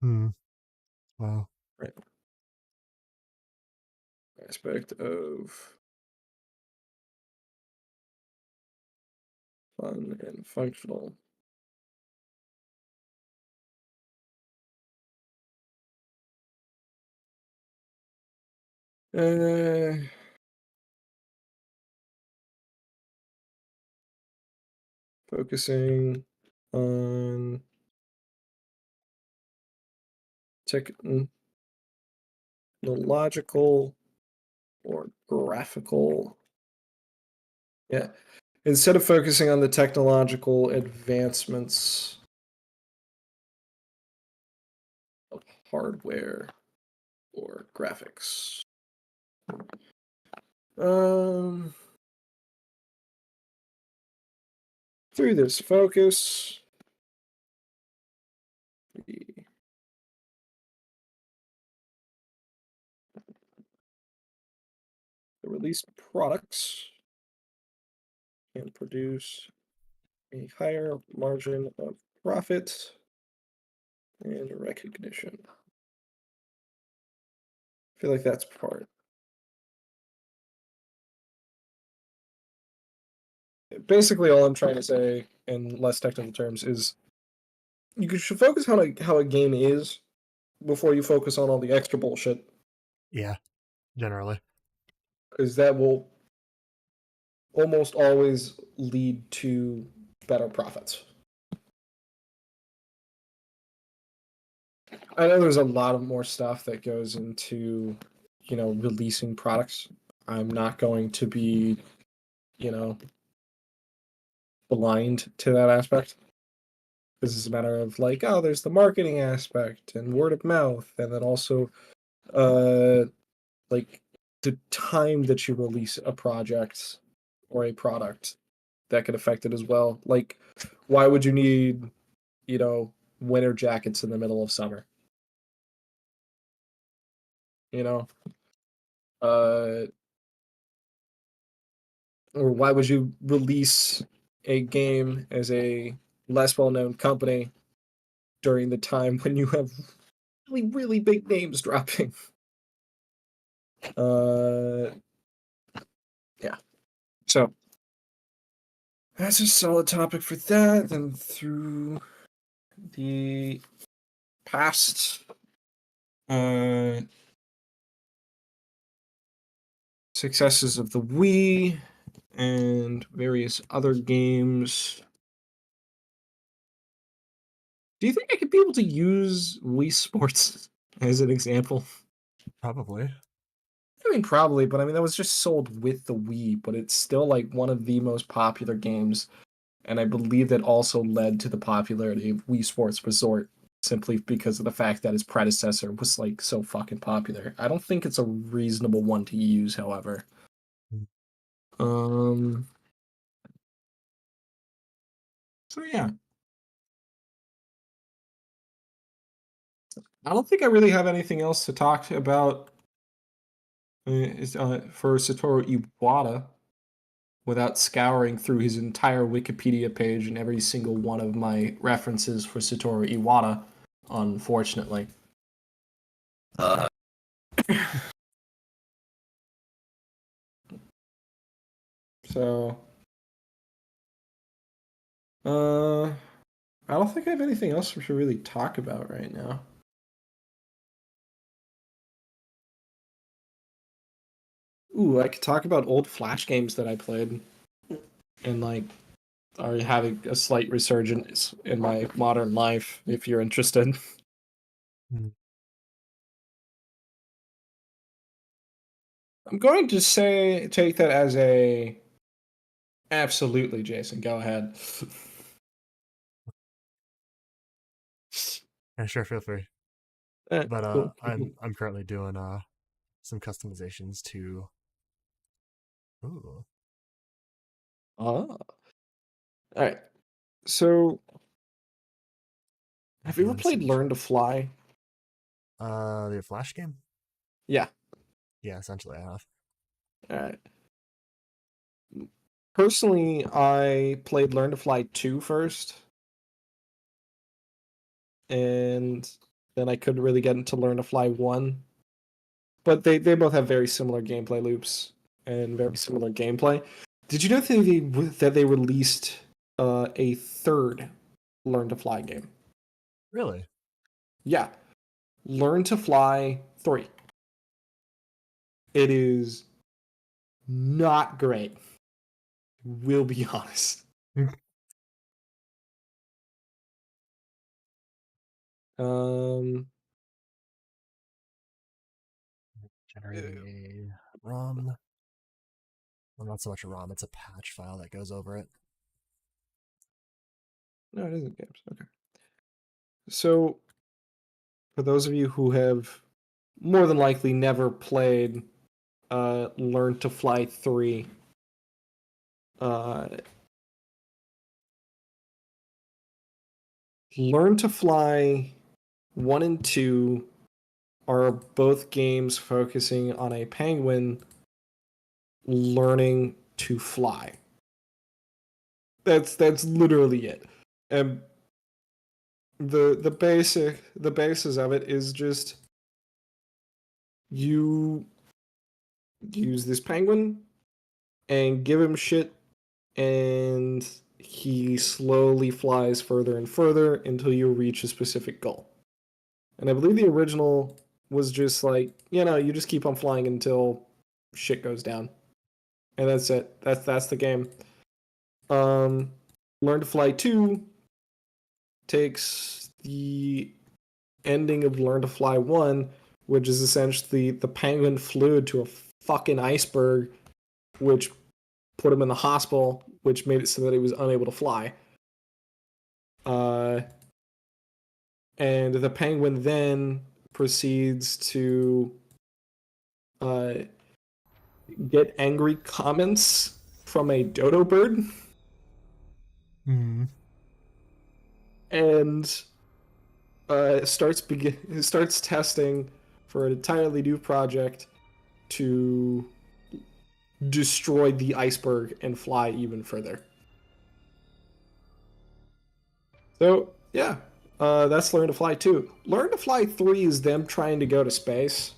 Wow. Right. Aspect of fun and functional. Focusing on technological or graphical. Yeah. Instead of focusing on the technological advancements of hardware or graphics. Through this focus, the released products can produce a higher margin of profit and recognition. I feel like that's part. Basically, all I'm trying to say in less technical terms is you should focus on how a game is before you focus on all the extra bullshit, Yeah, generally. because that will almost always lead to better profits. I know there's a lot of more stuff that goes into, releasing products. I'm not going to be, blind to that aspect. This is a matter of like, oh, there's the marketing aspect and word of mouth, and then also, like the time that you release a project or a product that could affect it as well. Like, why would you need, winter jackets in the middle of summer? You know, uh, or why would you release a game as a less well-known company during the time when you have really, really big names dropping? Uh, yeah. So that's a solid topic for that. Then through the past successes of the Wii and various other games. Do you think I could be able to use Wii Sports as an example? Probably. I mean, probably, but I mean, that was just sold with the Wii, but it's still like one of the most popular games. And I believe that also led to the popularity of Wii Sports Resort simply because of the fact that its predecessor was like so fucking popular. I don't think it's a reasonable one to use, however. Mm. Um, so yeah. I don't think I really have anything else to talk about for Satoru Iwata without scouring through his entire Wikipedia page and every single one of my references for Satoru Iwata, unfortunately. So, I don't think I have anything else we should really talk about right now. Ooh, I could talk about old Flash games that I played and like are having a slight resurgence in my modern life if you're interested. Mm. I'm going to take that as a absolutely, Jason. Go ahead. Yeah, sure, feel free. But Cool. I'm currently doing some customizations to. Ooh, All right. So, I'm have you ever doing played some. Learn to Fly? The Flash game. Yeah. Yeah, essentially I have. All right. Personally, I played Learn to Fly 2 first, and then I couldn't really get into Learn to Fly 1. But they both have very similar gameplay loops and very similar gameplay. Did you know that they released a third Learn to Fly game? Really? Yeah, Learn to Fly 3. It is not great. We'll be honest. Um, Generating a ROM. Well, not so much a ROM, it's a patch file that goes over it. no, it isn't games. Okay. So, for those of you who have more than likely never played Learn to Fly 3, Learn to Fly 1 and 2 are both games focusing on a penguin learning to fly. That's literally it. And the basis of it is just you use this penguin and give him shit, and he slowly flies further and further until you reach a specific goal. And I believe the original was just like, you just keep on flying until shit goes down. And that's it. That's the game. Learn to Fly 2 takes the ending of Learn to Fly 1, which is essentially the penguin flew to a fucking iceberg, which put him in the hospital, which made it so that he was unable to fly. And the penguin then proceeds to get angry comments from a dodo bird. Hmm. And starts testing for an entirely new project to destroy the iceberg and fly even further. So yeah, that's Learn to Fly 2. Learn to Fly 3 is them trying to go to space.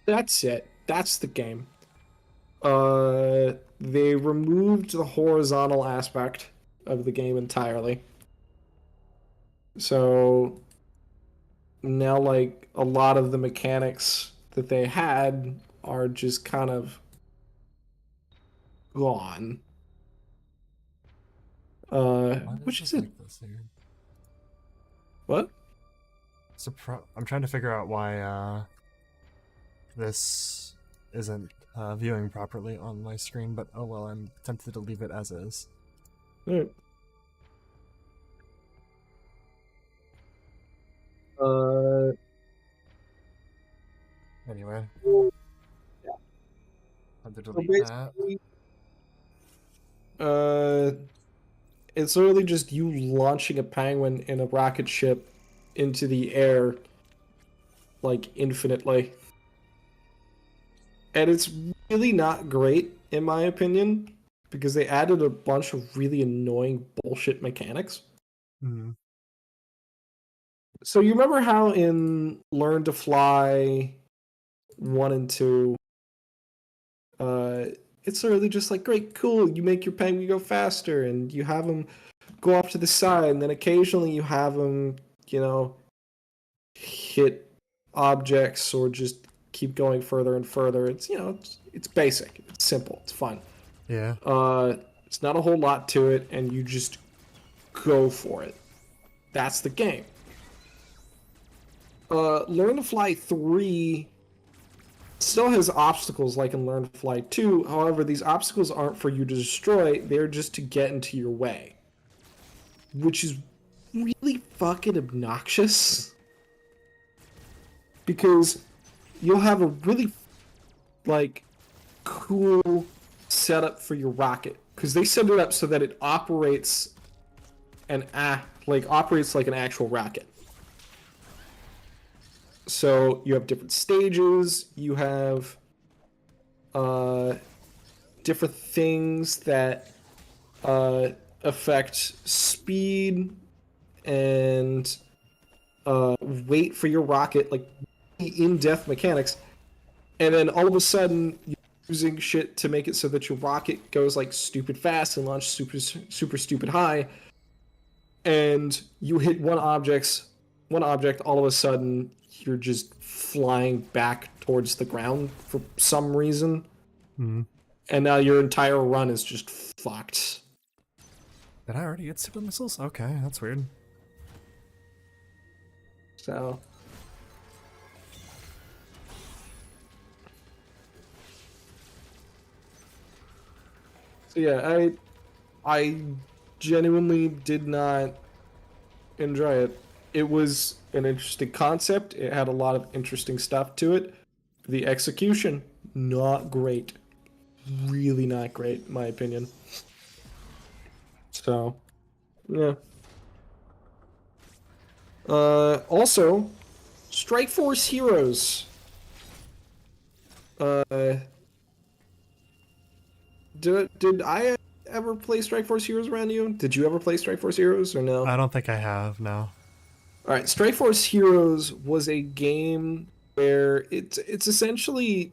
That's it. That's the game. They removed the horizontal aspect of the game entirely. So now, like, a lot of the mechanics that they had are just kind of gone. Why Which does is it it? like this here? What? I'm trying to figure out why this isn't viewing properly on my screen, but oh well, I'm tempted to leave it as is. Right. Uh, Anyway, yeah. had to So delete that. basically, uh, it's literally just you launching a penguin in a rocket ship into the air, like, infinitely. And it's really not great, in my opinion, because they added a bunch of really annoying bullshit mechanics. Hmm. So you remember how in Learn to Fly 1 and 2, uh, it's literally just like, great, cool, you make your penguin go faster, and you have him go off to the side, and then occasionally you have him, hit objects or just keep going further and further. It's basic, it's simple, it's fun. Yeah. It's not a whole lot to it, and you just go for it. That's the game. Learn to Fly 3 still has obstacles like in Learn to Fly 2. However, these obstacles aren't for you to destroy, they're just to get into your way. Which is really fucking obnoxious. Because you'll have a really, like, cool setup for your rocket. Because they set it up so that it operates operates like an actual rocket. So you have different stages. You have uh, different things that affect speed and weight for your rocket, like in-depth mechanics. And then all of a sudden, you're using shit to make it so that your rocket goes like stupid fast and launch super stupid high. And you hit one object, all of a sudden you're just flying back towards the ground for some reason. Hmm. And now your entire run is just fucked. Did I already get super missiles? Okay, that's weird. So yeah, I genuinely did not enjoy it. It was an interesting concept. It had a lot of interesting stuff to it. The execution, not great. Really not great, in my opinion. So, yeah. Also, Strike Force Heroes. Uh, did I ever play Strike Force Heroes around you? Did you ever play Strike Force Heroes or no? I don't think I have, no. All right, Strike Force Heroes was a game where it's essentially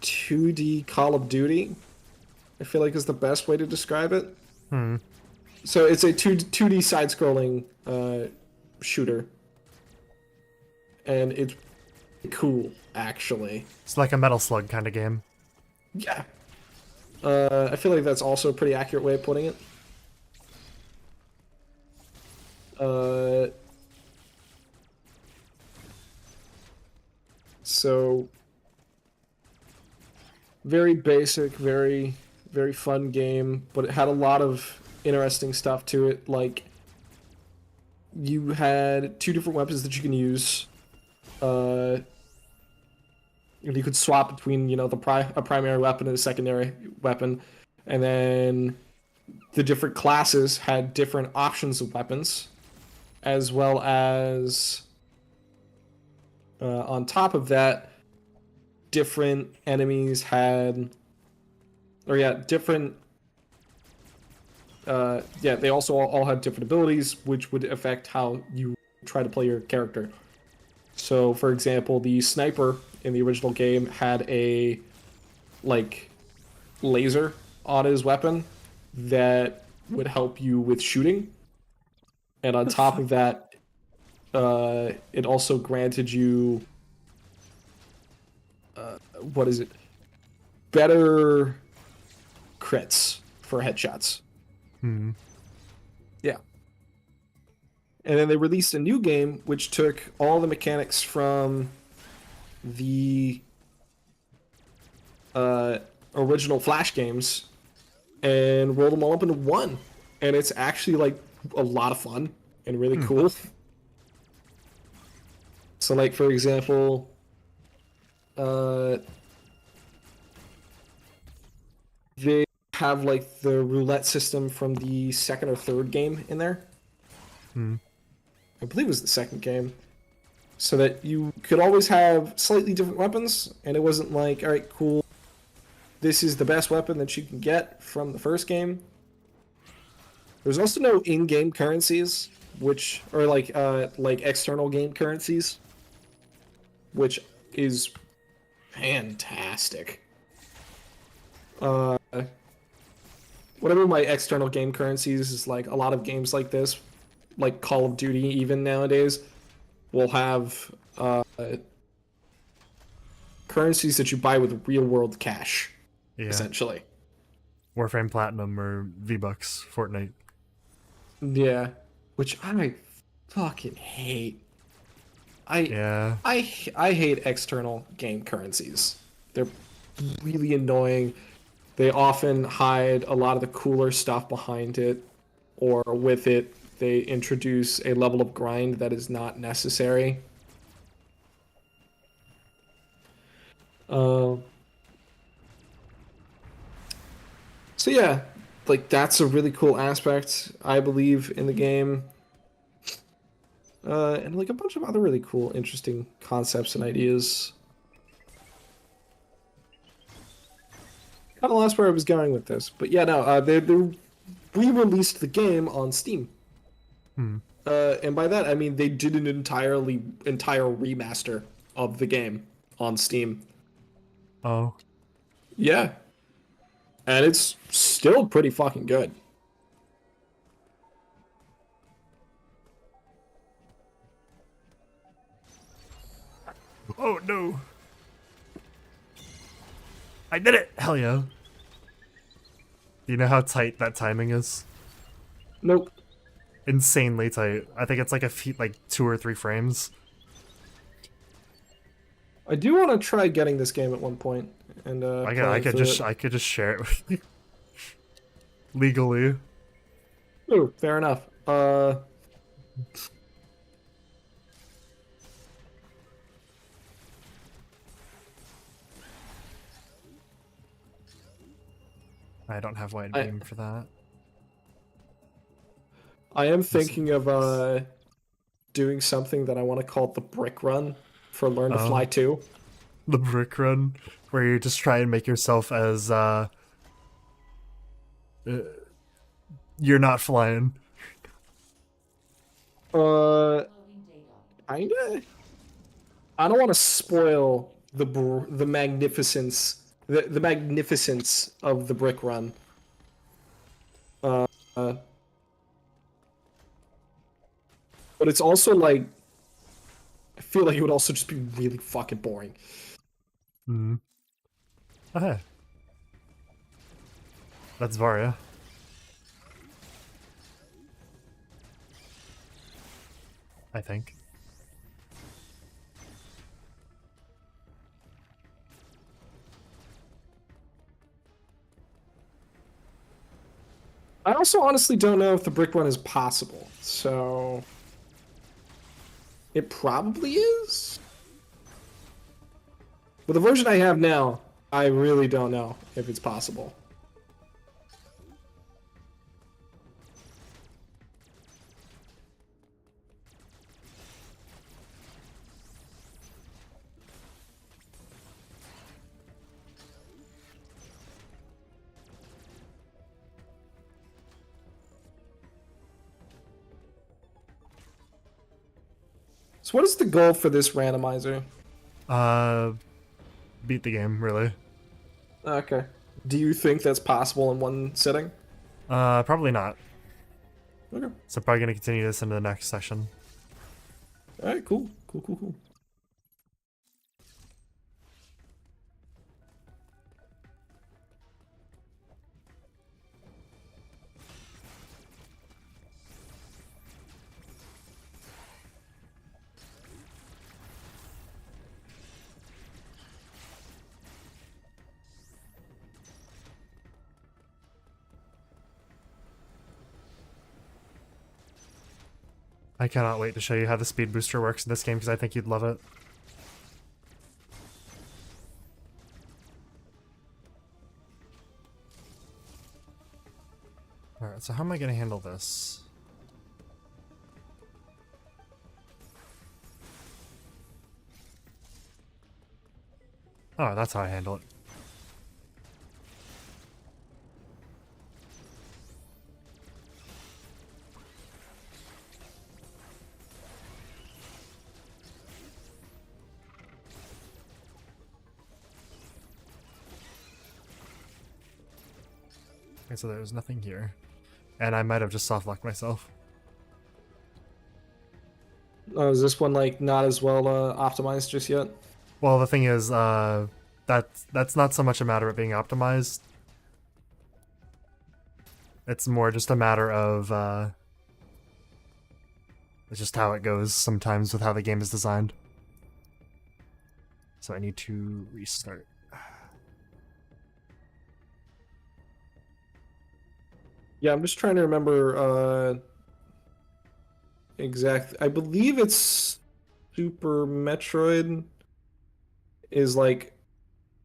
2D Call of Duty. I feel like is the best way to describe it. Hmm. So it's a 2D side-scrolling shooter, and it's cool actually. It's like a Metal Slug kind of game. Yeah. I feel like that's also a pretty accurate way of putting it. So very basic, very fun game, but it had a lot of interesting stuff to it. Like you had two different weapons that you can use. And you could swap between, a primary weapon and a secondary weapon, and then the different classes had different options of weapons, as well as on top of that, different enemies had, different. They also all had different abilities, which would affect how you try to play your character. So, for example, the sniper in the original game had a laser on his weapon that would help you with shooting, and on top of that, it also granted you what is it? Better crits for headshots. Hmm. Yeah. And then they released a new game which took all the mechanics from the original Flash games and rolled them all up into one. And it's actually like a lot of fun and really cool. So, like, for example, they have like the roulette system from the second or third game in there. I believe it was the second game. So that you could always have slightly different weapons, and it wasn't like, all right, cool, this is the best weapon that you can get from the first game. There's also no in-game currencies, which are like external game currencies, which is fantastic. Whatever my external game currencies is, like a lot of games like this, like Call of Duty even nowadays, will have currencies that you buy with real-world cash, essentially. Warframe Platinum or V-Bucks, Fortnite. Yeah, which I fucking hate. I hate external game currencies. They're really annoying. They often hide a lot of the cooler stuff behind it, or with it, they introduce a level of grind that is not necessary. So yeah, like that's a really cool aspect, I believe, in the game. And like a bunch of other really cool, interesting concepts and ideas. kind of lost where I was going with this, but yeah, no, they re-released the game on Steam. Hmm. And by that I mean they did an entire remaster of the game on Steam. Oh. Yeah, and it's still pretty fucking good. Oh no. I did it! Hell yeah. Do you know how tight that timing is? Nope. Insanely tight. I think it's like like 2 or 3 frames. I do want to try getting this game at one point and I playing through it. could just share it with you legally. Ooh, fair enough. I don't have wide I beam for that. I am thinking of doing something that I want to call the brick run for Learn to Fly Oh, 2. the brick run, where you just try and make yourself as you're not flying. Uh, kinda. I don't want to spoil the magnificence the magnificence of the brick run. Uh, uh, but it's also like I feel like it would also just be really fucking boring. Hmm. Okay, that's Varia. I think. I also honestly don't know if the brick run is possible, so it probably is. But the version I have now, I really don't know if it's possible. So what is the goal for this randomizer? Uh, beat the game, really. Okay. Do you think that's possible in one sitting? Probably not. Okay. So probably gonna continue this into the next session. All right, cool. Cool, cool, cool. I cannot wait to show you how the speed booster works in this game because I think you'd love it. Alright, so how am I gonna handle this? Oh, that's how I handle it. Okay, so there's nothing here. And I might have just soft locked myself. Oh, is this one like not as well optimized just yet? Well, the thing is, that's not so much a matter of being optimized. It's more just a matter of, it's just how it goes sometimes with how the game is designed. So I need to restart. Yeah, I'm just trying to remember exact. I believe it's Super Metroid is like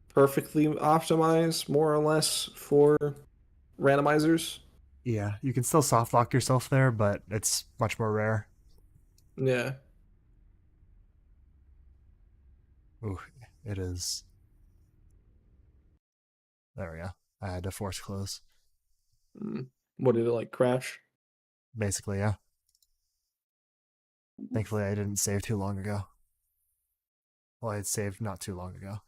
perfectly optimized, more or less, for randomizers. Yeah, you can still soft lock yourself there, but it's much more rare. Yeah. Ooh, it is. There we go. I had to force close. What did it like crash? Basically, yeah. Thankfully, I didn't save too long ago. Well, I had saved not too long ago.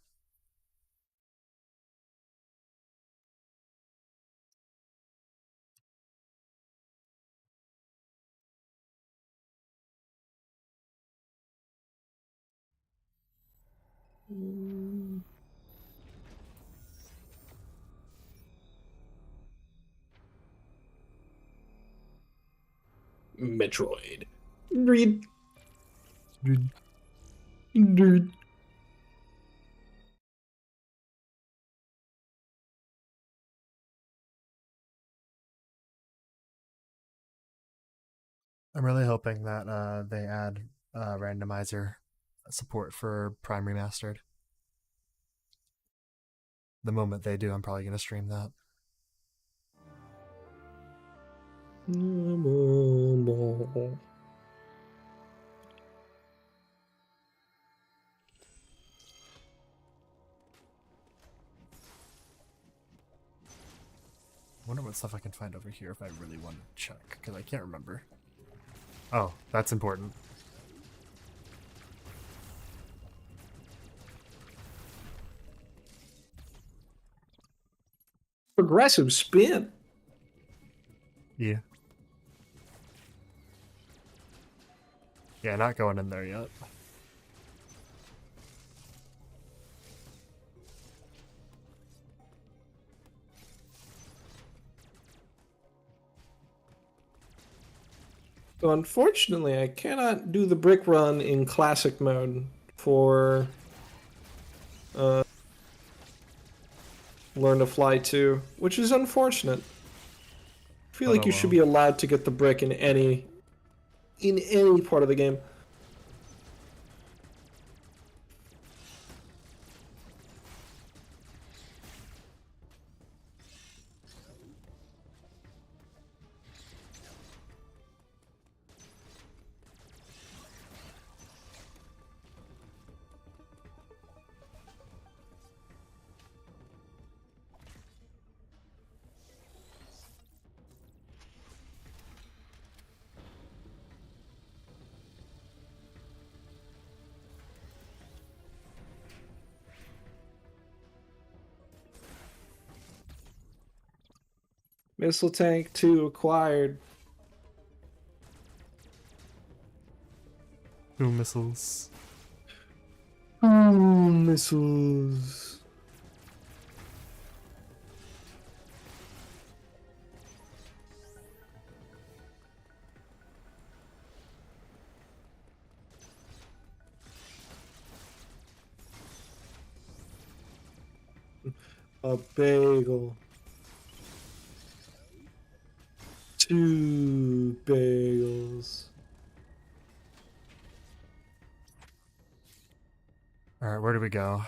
Metroid. Read. Dude. Dude. I'm really hoping that they add randomizer support for Prime Remastered. The moment they do, I'm probably going to stream that. I wonder what stuff I can find over here if I really want to check, because I can't remember. Oh, that's important. Progressive spin. Yeah. Yeah, not going in there yet. So unfortunately, I cannot do the brick run in classic mode for Learn to Fly 2, which is unfortunate. I feel But like oh you should well. be allowed to get the brick in any part of the game. Missile Tank 2 acquired. 2 missiles. Missiles. A bagel. 2 bagels. Alright, where do we go?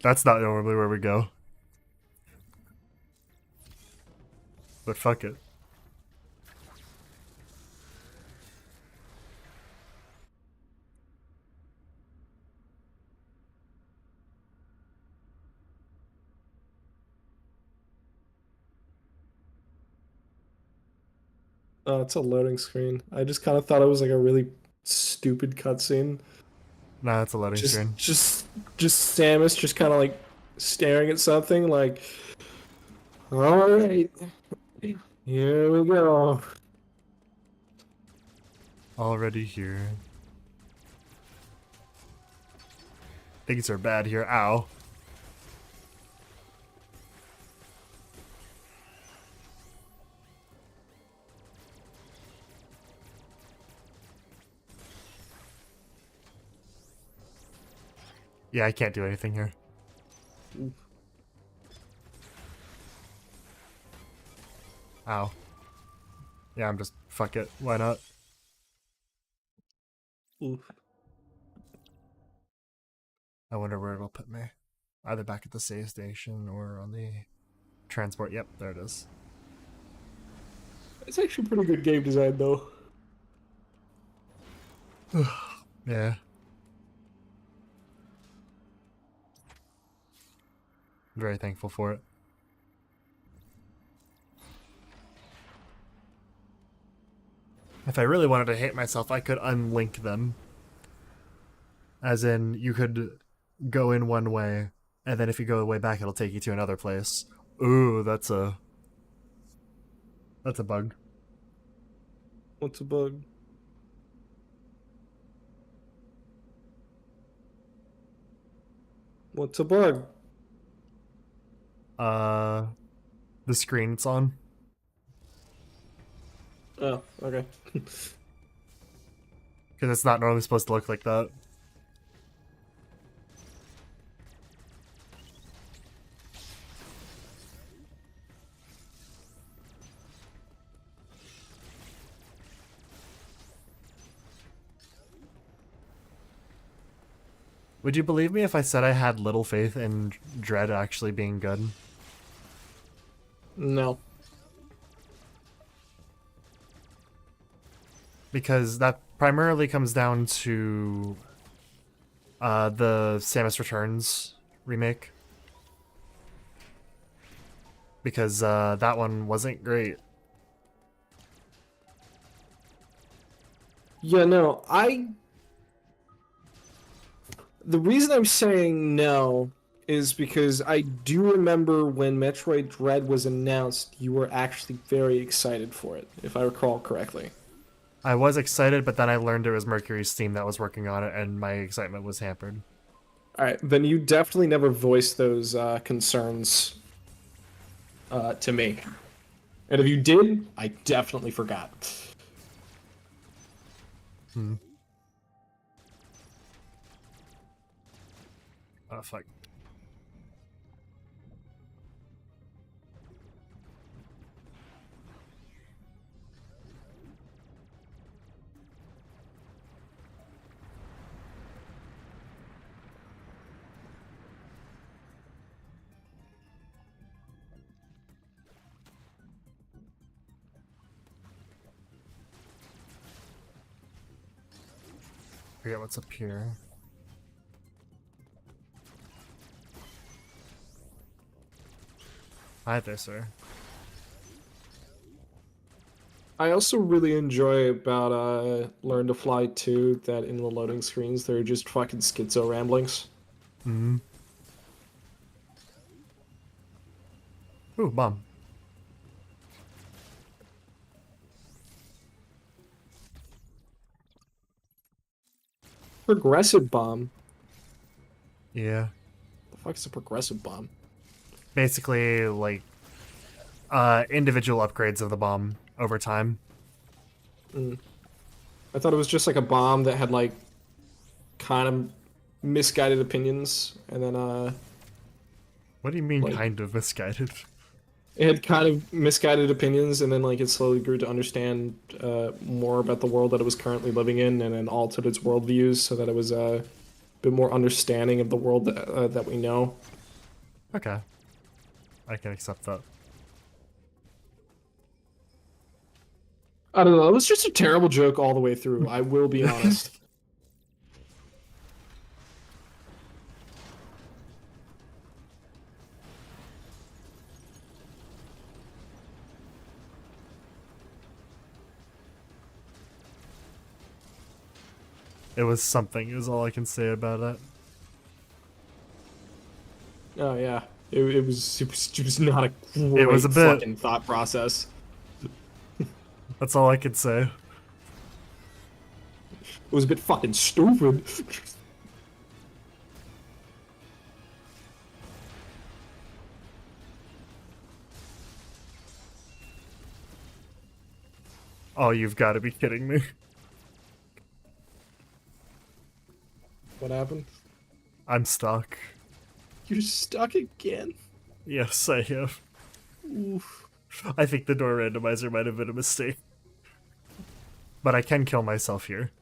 That's not normally where we go. But fuck it. Oh, it's a loading screen. I just kind of thought it was like a really stupid cutscene. Nah, it's a loading Just, screen. just, just Samus just kind of like staring at something like, all right, here we go. Already here. Things are bad here. Ow. Yeah, I can't do anything here. Ow. Yeah, I'm just... Fuck it. Why not? Oof. I wonder where it'll put me. Either back at the save station or on the transport. Yep, there it is. It's actually pretty good game design though. Yeah. very thankful for it. If I really wanted to hate myself, I could unlink them. As in, you could go in one way, and then if you go the way back, it'll take you to another place. Ooh, that's a bug. What's a bug? What's a bug? Uh, the screen it's on. Oh, okay. Because it's not normally supposed to look like that. Would you believe me if I said I had little faith in Dread actually being good? No. Because that primarily comes down to the Samus Returns remake. Because that one wasn't great. Yeah, no, the reason I'm saying no is because I do remember when Metroid Dread was announced, you were actually very excited for it, if I recall correctly. I was excited, but then I learned it was Mercury Steam that was working on it, and my excitement was hampered. Alright, then you definitely never voiced those concerns to me. And if you did, I definitely forgot. Hmm. Oh, fuck. Forget what's up here. Hi there, sir. I also really enjoy about Learn to Fly 2 that in the loading screens they're just fucking schizo ramblings. Hmm. Ooh, bomb. Progressive bomb? Yeah. The fuck is a progressive bomb? Basically, like, individual upgrades of the bomb over time. I thought it was just like a bomb that had like kind of misguided opinions, and then What do you mean, like kind of misguided? it had kind of misguided opinions, and then like it slowly grew to understand more about the world that it was currently living in, and then altered its worldviews so that it was a bit more understanding of the world that we know. Okay. I can accept that. I don't know. It was just a terrible joke all the way through. I will be honest. It was something, is all I can say about it. Oh yeah, it was not a It was a great bit. fucking thought process. That's all I can say. It was a bit fucking stupid. Oh, you've got to be kidding me. What happened? I'm stuck. You're stuck again. Yes, I have. Oof. I think the door randomizer might have been a mistake. But I can kill myself here.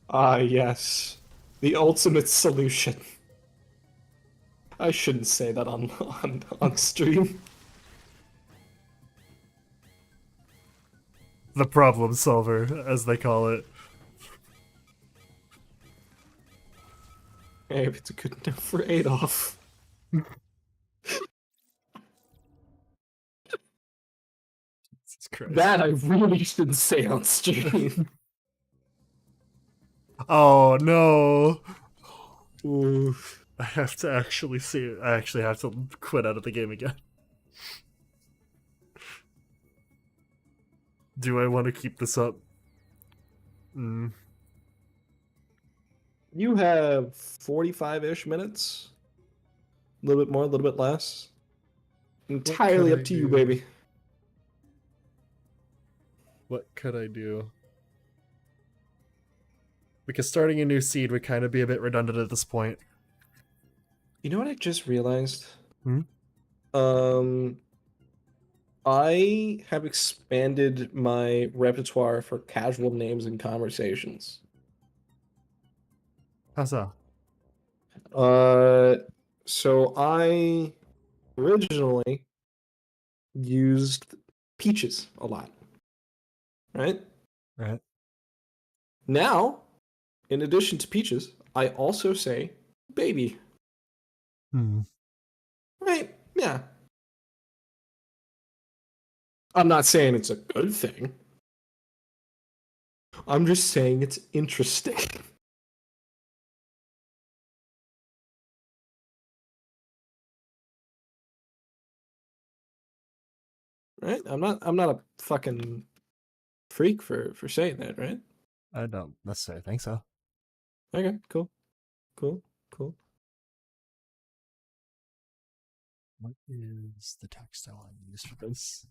Ah, yes. The ultimate solution. I shouldn't say that on stream. The problem solver, as they call it. Hey, if it's good enough for Adolf. Jesus Christ. That I really shouldn't say on stream. Oh no. Oof. I have to actually see it. I actually have to quit out of the game again. Do I want to keep this up? You have 45-ish minutes. A little bit more, a little bit less. Entirely up to you, baby. What could I do? Because starting a new seed would kind of be a bit redundant at this point. You know what I just realized? Hmm? I have expanded my repertoire for casual names and conversations. How's that? So I originally used peaches a lot, right? Right. Now, in addition to peaches, I also say baby. Right? Yeah. I'm not saying it's a good thing. I'm just saying it's interesting. Right? I'm not a fucking freak for saying that, right? I don't necessarily think so. Okay, cool. Cool. What is the text I want to use for this?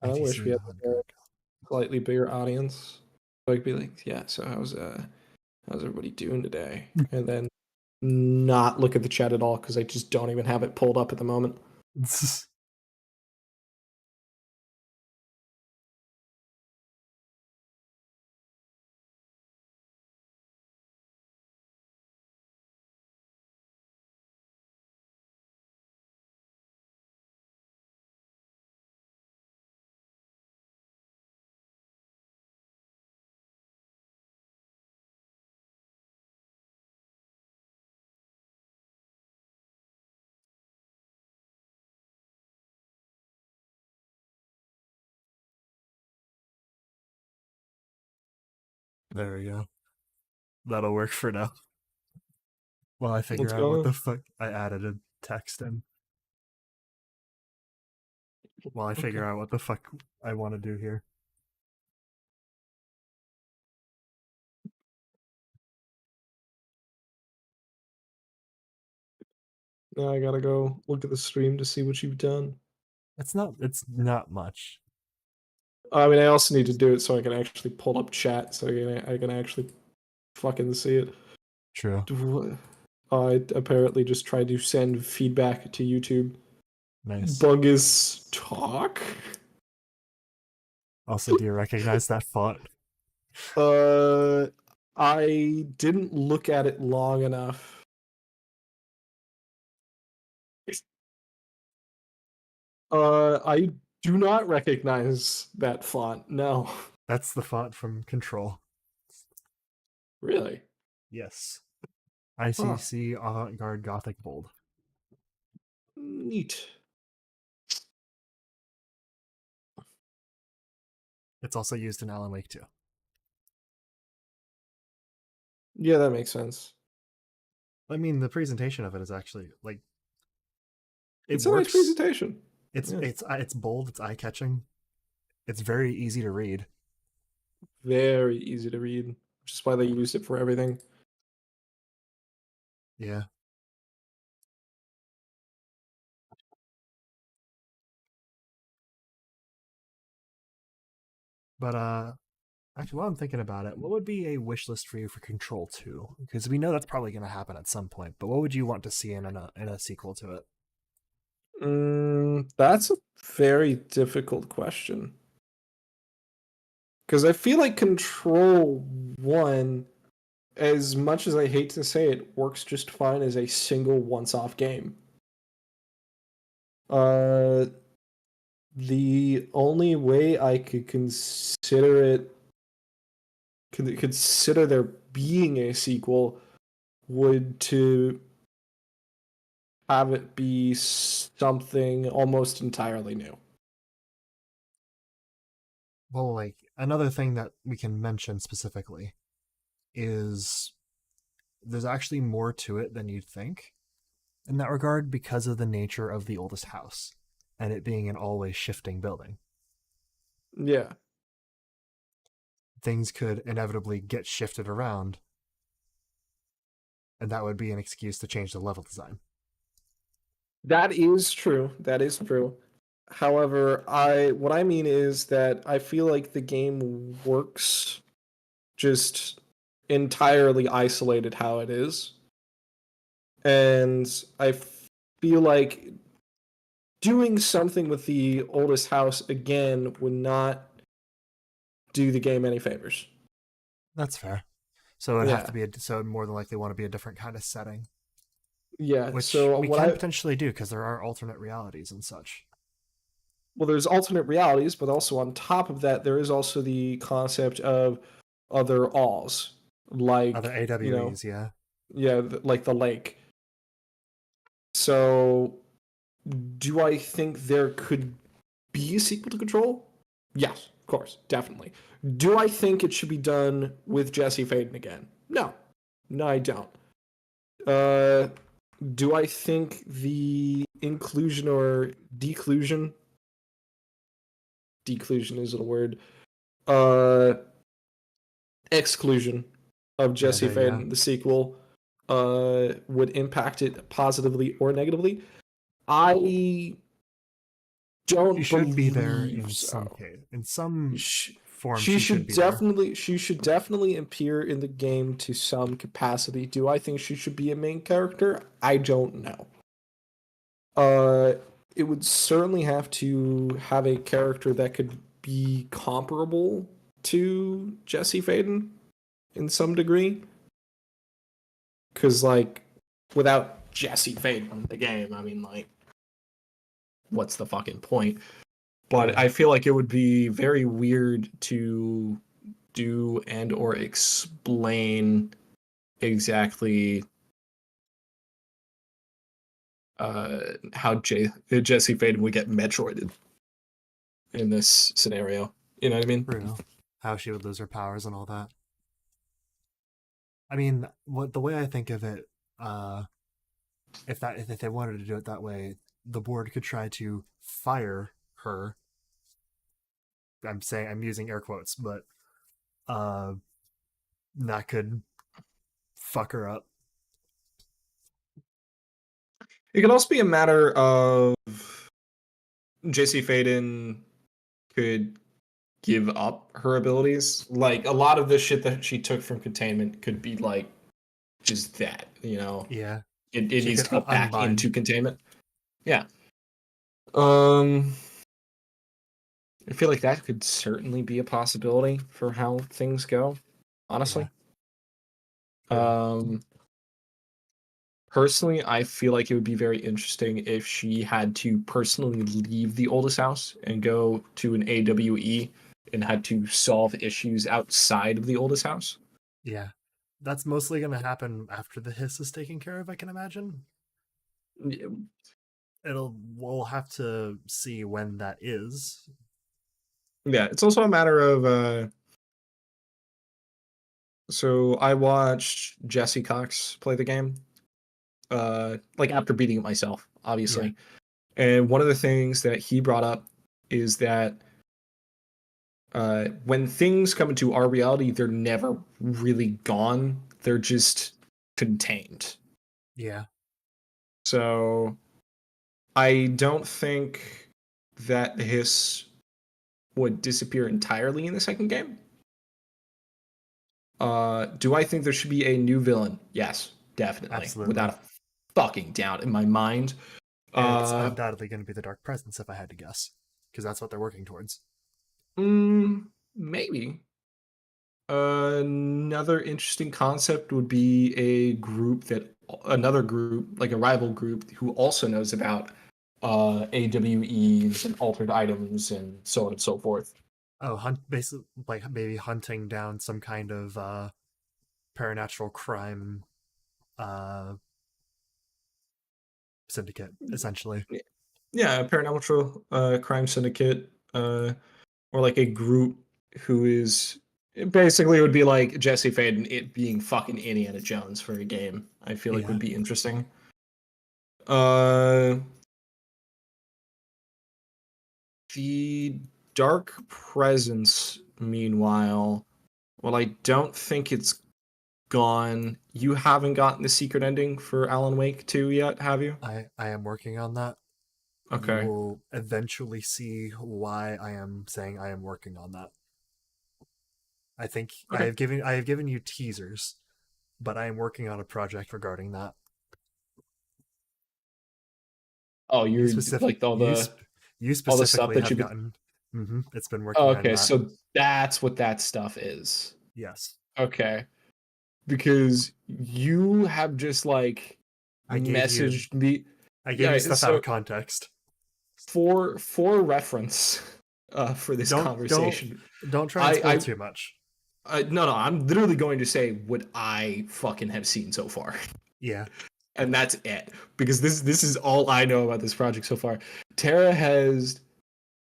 I wish we had a 100. slightly bigger audience. So I could be like, yeah, so how's everybody doing today? And then not look at the chat at all because I just don't even have it pulled up at the moment. There we go. That'll work for now. While I figure Let's out what go. the fuck I added a text in. While I figure out what the fuck I want to do here. Now I gotta go look at the stream to see what you've done. It's not much. I mean, I also need to do it so I can actually pull up chat so I can actually fucking see it. True. I apparently just tried to send feedback to YouTube. Nice. Bungus talk? Also, do you recognize that font? I didn't look at it long enough. I do not recognize that font. No. That's the font from Control. Really? Yes. ICC Avant-Garde Gothic Bold. Neat. It's also used in Alan Wake 2. Yeah, that makes sense. I mean, the presentation of it is actually like It's a nice presentation. It's bold. It's eye catching. It's very easy to read. Very easy to read, which is why they used it for everything. Yeah. But actually, while I'm thinking about it, what would be a wish list for you for Control 2? Because we know that's probably going to happen at some point. But what would you want to see in a sequel to it? That's a very difficult question. Because I feel like Control 1, as much as I hate to say it, works just fine as a single once-off game. The only way I could consider it consider there being a sequel would to have it be something almost entirely new. Well, like, another thing that we can mention specifically is there's actually more to it than you'd think in that regard because of the nature of the oldest house and it being an always shifting building. Yeah. Things could inevitably get shifted around, and that would be an excuse to change the level design. That is true. That is true. However, what I mean is that I feel like the game works just entirely isolated how it is. And I feel like doing something with the oldest house again would not do the game any favors. That's fair. So it'd have Yeah. to be so it'd more than likely want to be a different kind of setting, Yeah. which So we can potentially do because there are alternate realities and such. well, there's alternate realities, but also on top of that, there is also the concept of other alls, Other like, AWEs, yeah. yeah, like the lake. So, do I think there could be a sequel to Control? Yes, of course, definitely. Do I think it should be done with Jesse Faden again? No, no, I don't. Uh, do I think the inclusion or declusion? Declusion is a word. Uh, exclusion of Yeah, Jesse there you go. Faden, the sequel, would impact it positively or negatively. I She don't should be there believe in some so. case. In some She, form, she she should should be there. definitely appear in the game to some capacity. Do I think she should be a main character? I don't know. Uh, it would certainly have to have a character that could be comparable to Jesse Faden in some degree. Because, like, without Jesse Faden in the game, I mean, like, what's the fucking point? But Yeah. I feel like it would be very weird to do and or explain exactly how Jesse Faden would get Metroided in this scenario. You know what I mean? True. How she would lose her powers and all that. I mean, what the way I think of it, uh, if they wanted to do it that way, the board could try to fire her. I'm using air quotes, but uh, that could fuck her up. It could also be a matter of Jesse Faden could give up her abilities. Like a lot of the shit that she took from containment could be like just that, you know. Yeah, It she needs could to go back unbind. into containment. Yeah. Um I feel like that could certainly be a possibility for how things go, Yeah, honestly. true. Um Personally, I feel like it would be very interesting if she had to personally leave the oldest house and go to an AWE and had to solve issues outside of the oldest house. Yeah, that's mostly going to happen after the hiss is taken care of. I can imagine. We'll have to see when that is. Yeah, it's also a matter of so I watched Jesse Cox play the game, like after beating it myself, Yeah, obviously. And one of the things that he brought up is that when things come into our reality, they're never really gone. They're just contained. yeah. So I don't think that the hiss would disappear entirely in the second game. Do I think there should be a new villain? Yes, definitely, without Absolutely. a fucking doubt in my mind. And it's Uh, undoubtedly going to be the Dark Presence if I had to guess, because that's what they're working towards. Maybe. Another interesting concept would be another group, like a rival group, who also knows about AWEs and altered items and so on and so forth. Oh, hunt basically like maybe hunting down some kind of paranatural crime uh syndicate, essentially. Yeah, a paranormal crime syndicate, or like a group who is basically it would be like Jesse Faden it being fucking Indiana Jones for a game. I feel like Yeah. would be interesting. Uh, the Dark Presence, meanwhile, well, I don't think it's gone. You haven't gotten the secret ending for Alan Wake 2 yet, have you? I am working on that. You Okay. will eventually see why I am saying I am working on that. I think Okay. I have given you teasers, but I am working on a project regarding that. Oh, You you're specific like all you the sp- you all the stuff specifically that have you've been. gotten. It's been Oh, working on okay, that. so that's what that stuff is. Yes, Okay. Because you have just like I gave you messaged me. I gave you Yeah, stuff out of so context. for reference for this Don't don't conversation, don't try and spoil I too much. no, I'm literally going to say what I fucking have seen so far. Yeah. And that's it. Because this is all I know about this project so far. Tara has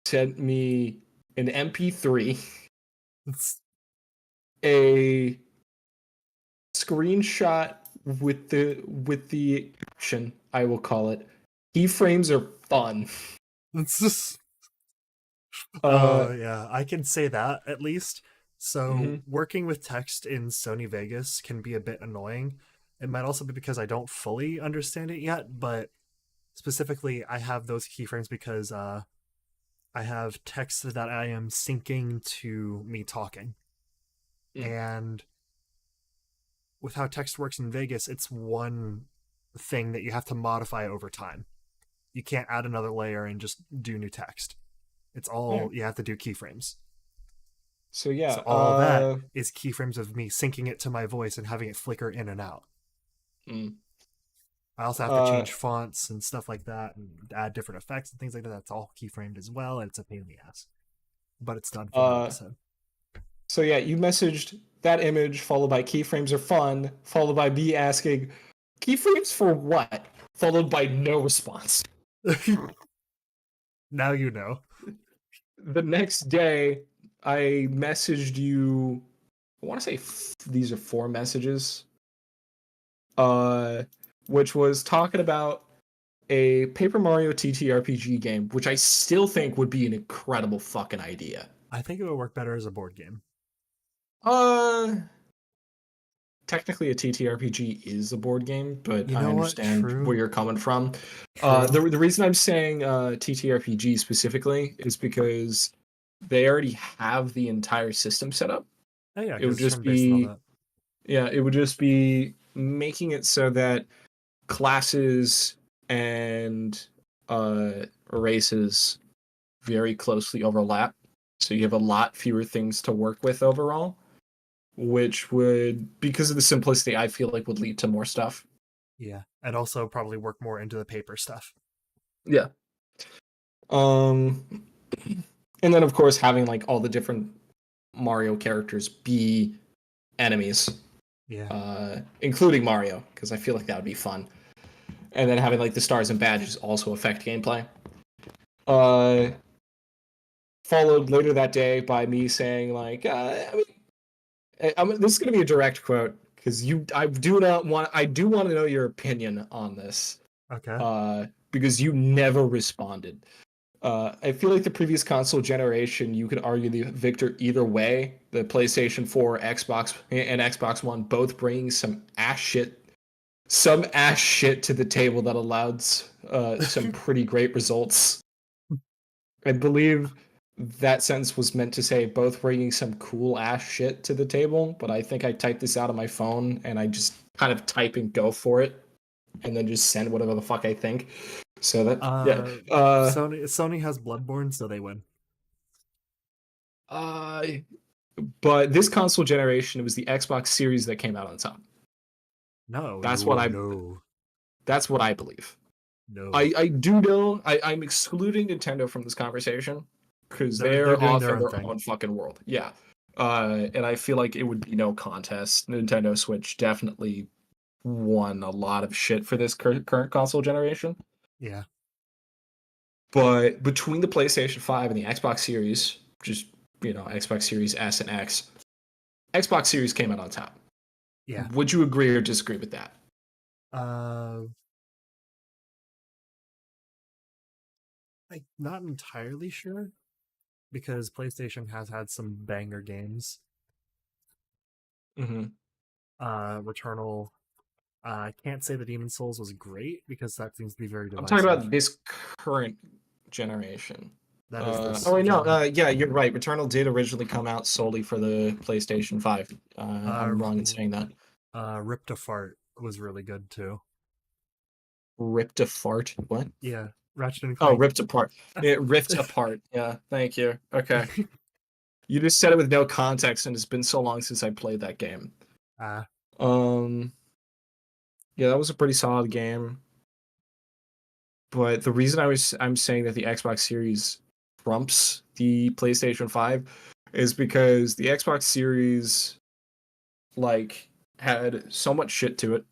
sent me an MP3, It's, a screenshot with the caption, I will call it. Keyframes are fun. it's just Uh, yeah, I can say that at least. So mhm, working with text in Sony Vegas can be a bit annoying. It might also be because I don't fully understand it yet, but specifically I have those keyframes because I have text that I am syncing to me talking. mm, And with how text works in Vegas, it's one thing that you have to modify over time. You can't add another layer and just do new text. It's yeah. all you have to do keyframes. So yeah, So all that is keyframes of me syncing it to my voice and having it flicker in and out. mm, I also have to uh, change fonts and stuff like that and add different effects and things like that. That's all keyframed as well, and it's a pain in the ass. But it's done for that uh, episode. so yeah, you messaged that image followed by keyframes are fun, followed by me asking keyframes for what, followed by no response. Now you know. The next day, I messaged you. I want to say these are 4 messages. Uh, which was talking about a Paper Mario TTRPG game, which I still think would be an incredible fucking idea. I think it would work better as a board game. Uh, Technically a TTRPG is a board game, but You I know what? understand where True. you're coming from. True. The reason I'm saying TTRPG specifically is because they already have the entire system set up. Oh yeah, It because would it's just turn based and all be that. Yeah, it would just be making it so that classes and races very closely overlap. So you have a lot fewer things to work with overall, which would, because of the simplicity, I feel like would lead to more stuff. Yeah, and also probably work more into the paper stuff. Yeah. Um, and then of course having like all the different Mario characters be enemies, Yeah. including Mario, because I feel like that would be fun. And then having like the stars and badges also affect gameplay. Uh, Followed later that day by me saying like, this is going to be a direct quote because I do want to know your opinion on this, Okay. because you never responded. I feel like the previous console generation, you could argue the victor either way. The PlayStation 4, Xbox, and Xbox One both bringing some ass shit to the table that allowed some pretty great results. I believe that sentence was meant to say both bringing some cool ass shit to the table, but I think I typed this out on my phone and I just kind of type and go for it and then just send whatever the fuck I think. So that yeah. Sony has Bloodborne, so they win. Uh but this console generation, it was the Xbox Series that came out on top. No, That's what no, I no, that's what I believe. no. I do know I'm excluding Nintendo from this conversation because They're they're doing off their in own their thing. own fucking world. Yeah. And I feel like it would be no contest. Nintendo Switch definitely won a lot of shit for this current console generation. Yeah. But between the PlayStation 5 and the Xbox Series, just, Xbox Series S and X, Xbox Series came out on top. Yeah. Would you agree or disagree with that? I'm not entirely sure because PlayStation has had some banger games. Mm-hmm. Returnal. I can't say the Demon Souls was great because that seems to be very I'm talking divisive. about this current generation. That is this. Oh wait, no. Gen. Yeah, you're right. Returnal did originally come out solely for the PlayStation 5. Uh, I'm wrong in saying that. Ripped Apart was really good too. Ripped a fart. What? Yeah, Ratchet and Oh, Clank. ripped apart. It ripped apart. Yeah, thank you. Okay. You just said it with no context, and it's been so long since I played that game. Ah, Um, yeah, that was a pretty solid game. But the reason I'm saying that the Xbox Series trumps the PlayStation 5 is because the Xbox Series had so much shit to it.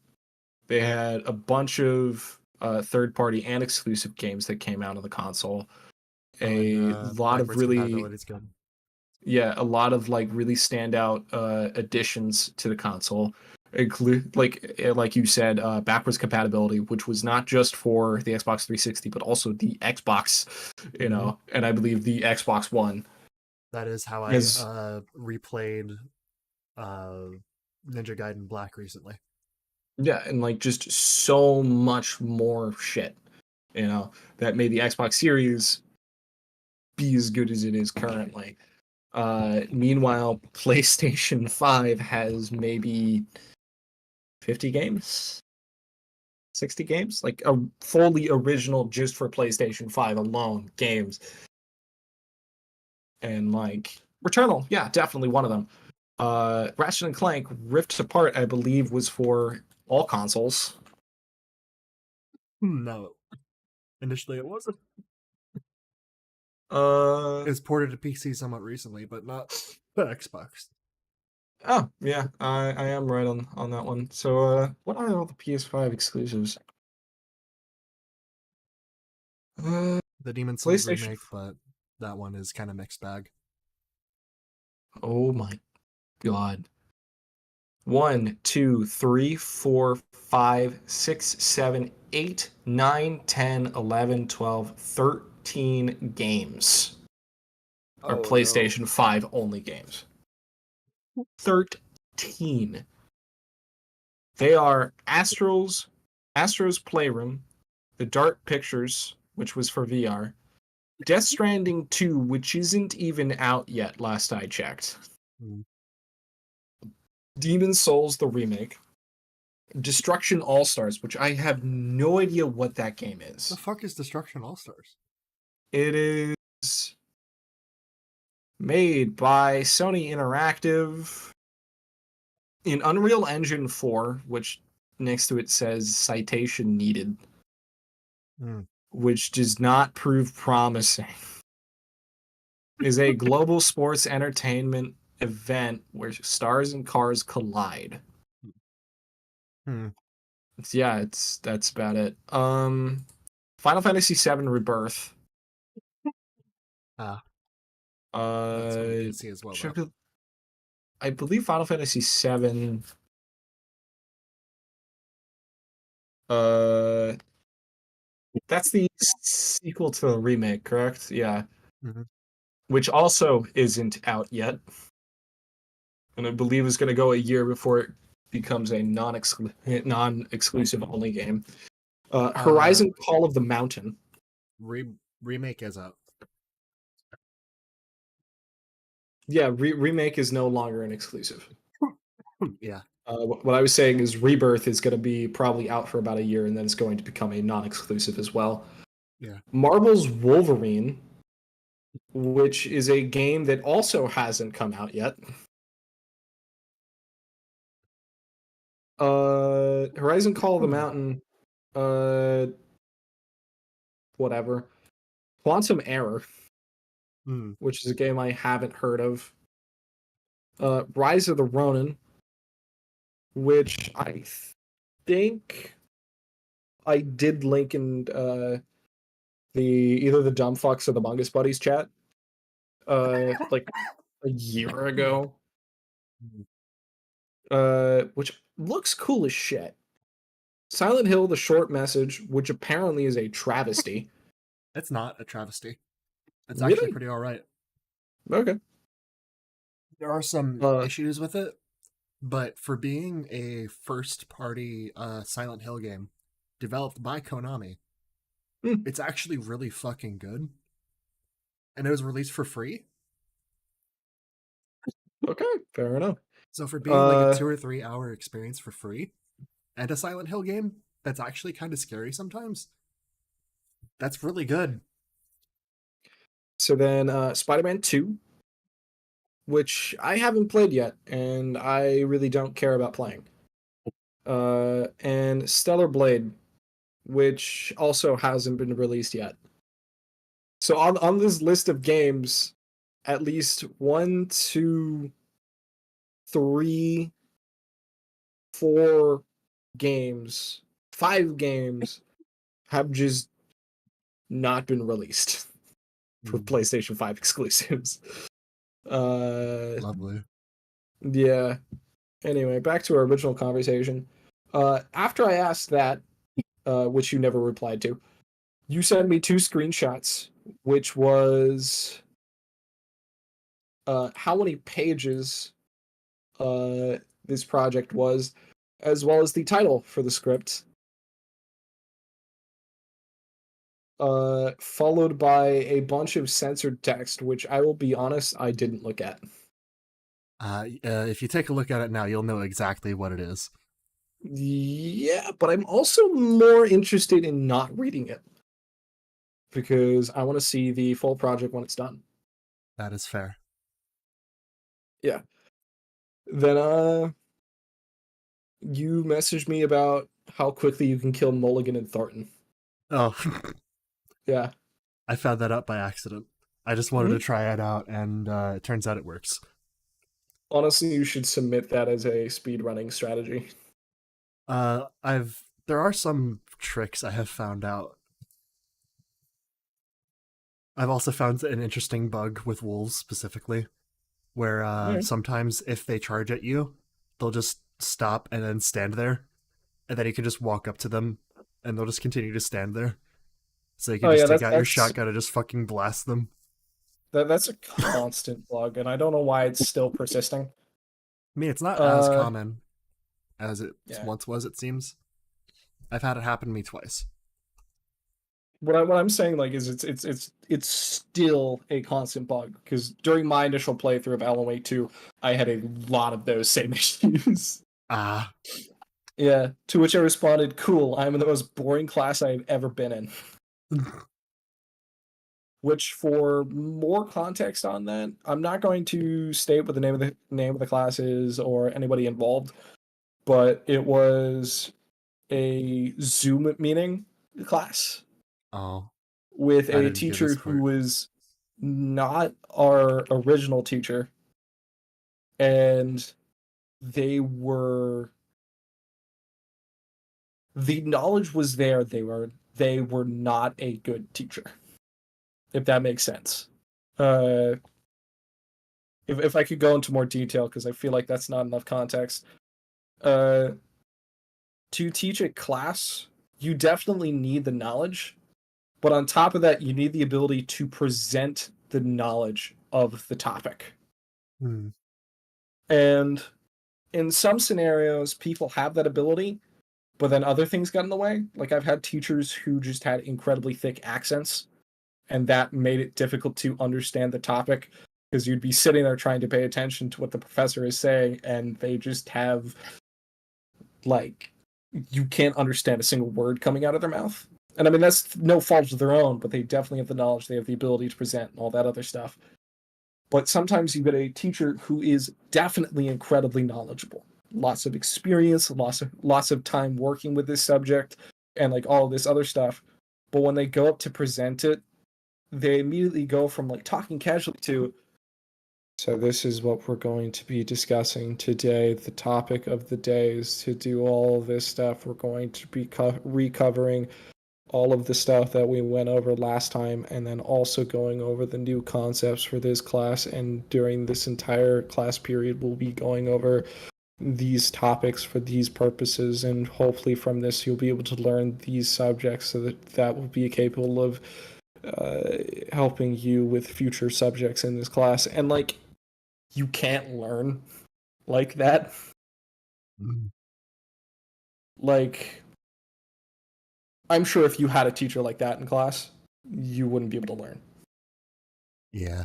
They had a bunch of third-party and exclusive games that came out on the console. A and lot of backwards really compatibility is good. a lot of really standout additions to the console include like you said, backwards compatibility, which was not just for the Xbox 360 but also the Xbox, and I believe the Xbox One. That is how I As replayed uh, Ninja Gaiden Black recently. Yeah, and just so much more shit, that made the Xbox Series be as good as it is currently. Meanwhile, PlayStation 5 has maybe 50 games, 60 games, like a fully original just for PlayStation 5 alone games. And Returnal, yeah, definitely one of them. Ratchet and Clank Rift Apart, I believe, was for all consoles. No, initially it wasn't. Uh It was ported to PC somewhat recently, but not the Xbox. oh yeah, I am right on that one. So what are all the PS5 exclusives? Uh The Demon Souls PlayStation. remake, but that one is kind of mixed bag. Oh my god. 1, 2, 3, 4, 5, 6, 7, 8, 9, 10, 11, 12, 13 games are Oh no. PlayStation 5 only games. 13. They are Astro's Playroom, The Dark Pictures, which was for VR, Death Stranding 2, which isn't even out yet, last I checked, Hmm. Demon Souls, the remake, Destruction All Stars, which I have no idea what that game The is. fuck is Destruction All Stars? It is made by Sony Interactive in Unreal Engine 4, which next to it says citation needed, Hmm. which does not prove promising. Is a global sports entertainment event where stars and cars collide. Hmm. Yeah, that's about it. Final Fantasy VII Rebirth. Ah, that's on Uh, PC as well, though. check it- I believe Final Fantasy VII. Uh, that's the sequel to the remake, correct? Yeah, Mm-hmm. which also isn't out yet, and I believe is going to go a year before it becomes a non-exclusive only game. Uh, Horizon Call of the Mountain. remake is out. Yeah, remake is no longer an exclusive. Yeah. What I was saying is Rebirth is going to be probably out for about a year, and then it's going to become a non-exclusive as well. Yeah. Marvel's Wolverine, which is a game that also hasn't come out yet. Horizon Call of the Mountain, uh, whatever. Quantum Error. Hmm. which is a game I haven't heard of. Rise of the Ronin, which I think I did link in the either the Dumb Fucks or the Bungus Buddies chat like a year ago. Which looks cool as shit. Silent Hill: The Short Message, which apparently is a travesty. It's not a travesty. It's actually Really? pretty all right. Okay. There are some Uh, issues with it, but for being a first party Silent Hill game developed by Konami, hmm, it's actually really fucking good. And it was released for free. okay, fair enough. So for being like a Uh, 2 or 3 hour experience for free and a Silent Hill game that's actually kind of scary sometimes, that's really good. so then Spider-Man 2, which I haven't played yet, and I really don't care about playing. And Stellar Blade, which also hasn't been released yet. So on this list of games, at least 1, 2, 3, 4 games, 5 games have just not been released for PlayStation 5 exclusives. Lovely. Yeah. Anyway, back to our original conversation. After I asked that, which you never replied to, you sent me 2 screenshots, which was how many pages this project was, as well as the title for the script, followed by a bunch of censored text, which I will be honest, I didn't look at. If you take a look at it now, you'll know exactly what it is. Yeah, but I'm also more interested in not reading it because I want to see the full project when it's done. That is fair. Yeah. Then you messaged me about how quickly you can kill Mulligan and Thornton. Oh, Yeah. I found that out by accident. I just wanted to Mhm. try it out, and it turns out it works. Honestly, you should submit that as a speedrunning strategy. There are some tricks I have found out. I've also found an interesting bug with wolves specifically, where Alright. sometimes if they charge at you, they'll just stop and then stand there, and then you can just walk up to them, and they'll just continue to stand there. So you can Oh just yeah, take that's out your that's shotgun and just fucking blast them. that's a constant bug, and I don't know why it's still persisting. I mean, it's not as Uh, common as it yeah. once was, it seems. I've had it happen to me twice. What I'm saying like is it's still a constant bug because during my initial playthrough of Alan Wake 2, I had a lot of those same issues. Ah, Yeah, to which I responded, "Cool, I'm in the most boring class I've ever been in." Which, for more context on that, I'm not going to state what the name of the class is or anybody involved, but it was a Zoom meeting class oh, with I a didn't do this teacher who part. was not our original teacher, and they were the knowledge was there. They were not a good teacher, if that makes sense. Uh, if I could go into more detail, because I feel like that's not enough context. Uh, to teach a class, you definitely need the knowledge, but on top of that, you need the ability to present the knowledge of the topic. Hmm. And in some scenarios, people have that ability, but then other things got in the way. Like I've had teachers who just had incredibly thick accents, and that made it difficult to understand the topic because you'd be sitting there trying to pay attention to what the professor is saying, and they just have like you can't understand a single word coming out of their mouth. And I mean that's no fault of their own, but they definitely have the knowledge, they have the ability to present and all that other stuff. But sometimes you get a teacher who is definitely incredibly knowledgeable, lots of experience, lots of time working with this subject, and like all of this other stuff. But when they go up to present it, they immediately go from like talking casually to, so this is what we're going to be discussing today. The topic of the day is to do all this stuff. We're going to be recovering all of the stuff that we went over last time, and then also going over the new concepts for this class. And during this entire class period, we'll be going over these topics for these purposes, and hopefully from this you'll be able to learn these subjects so that will be capable of helping you with future subjects in this class. And like, you can't learn like that. Like, I'm sure if you had a teacher like that in class, you wouldn't be able to learn. Yeah.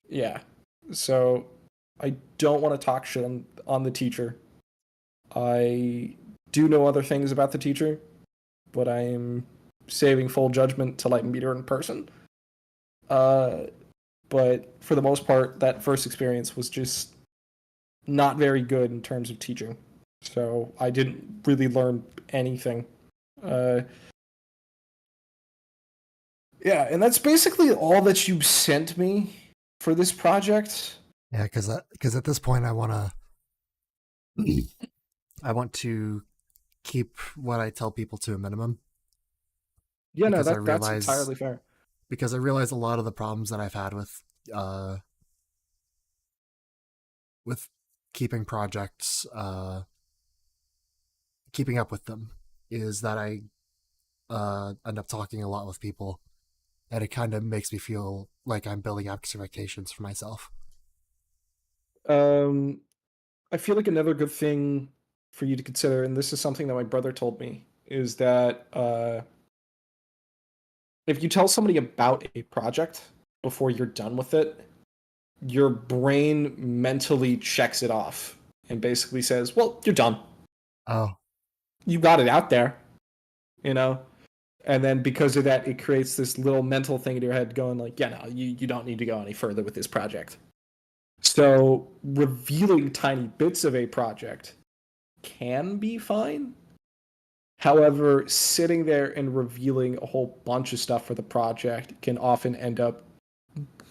Yeah. So I don't want to talk shit on the teacher. I do know other things about the teacher, but I am saving full judgment to like meet her in person. But for the most part, that first experience was just not very good in terms of teaching. So I didn't really learn anything. Yeah, and that's basically all that you sent me for this project. Yeah, because at this point I want to keep what I tell people to a minimum. Yeah, no, Because that's entirely fair. Because I realize a lot of the problems that I've had with keeping projects, keeping up with them, is that I end up talking a lot with people, and it kind of makes me feel like I'm building up expectations for myself. I feel like another good thing for you to consider, and this is something that my brother told me, is that if you tell somebody about a project before you're done with it, your brain mentally checks it off and basically says, well, you're done. Oh. You got it out there, you know? And then because of that, it creates this little mental thing in your head going like, yeah, no, you don't need to go any further with this project. So revealing tiny bits of a project can be fine. However, sitting there and revealing a whole bunch of stuff for the project can often end up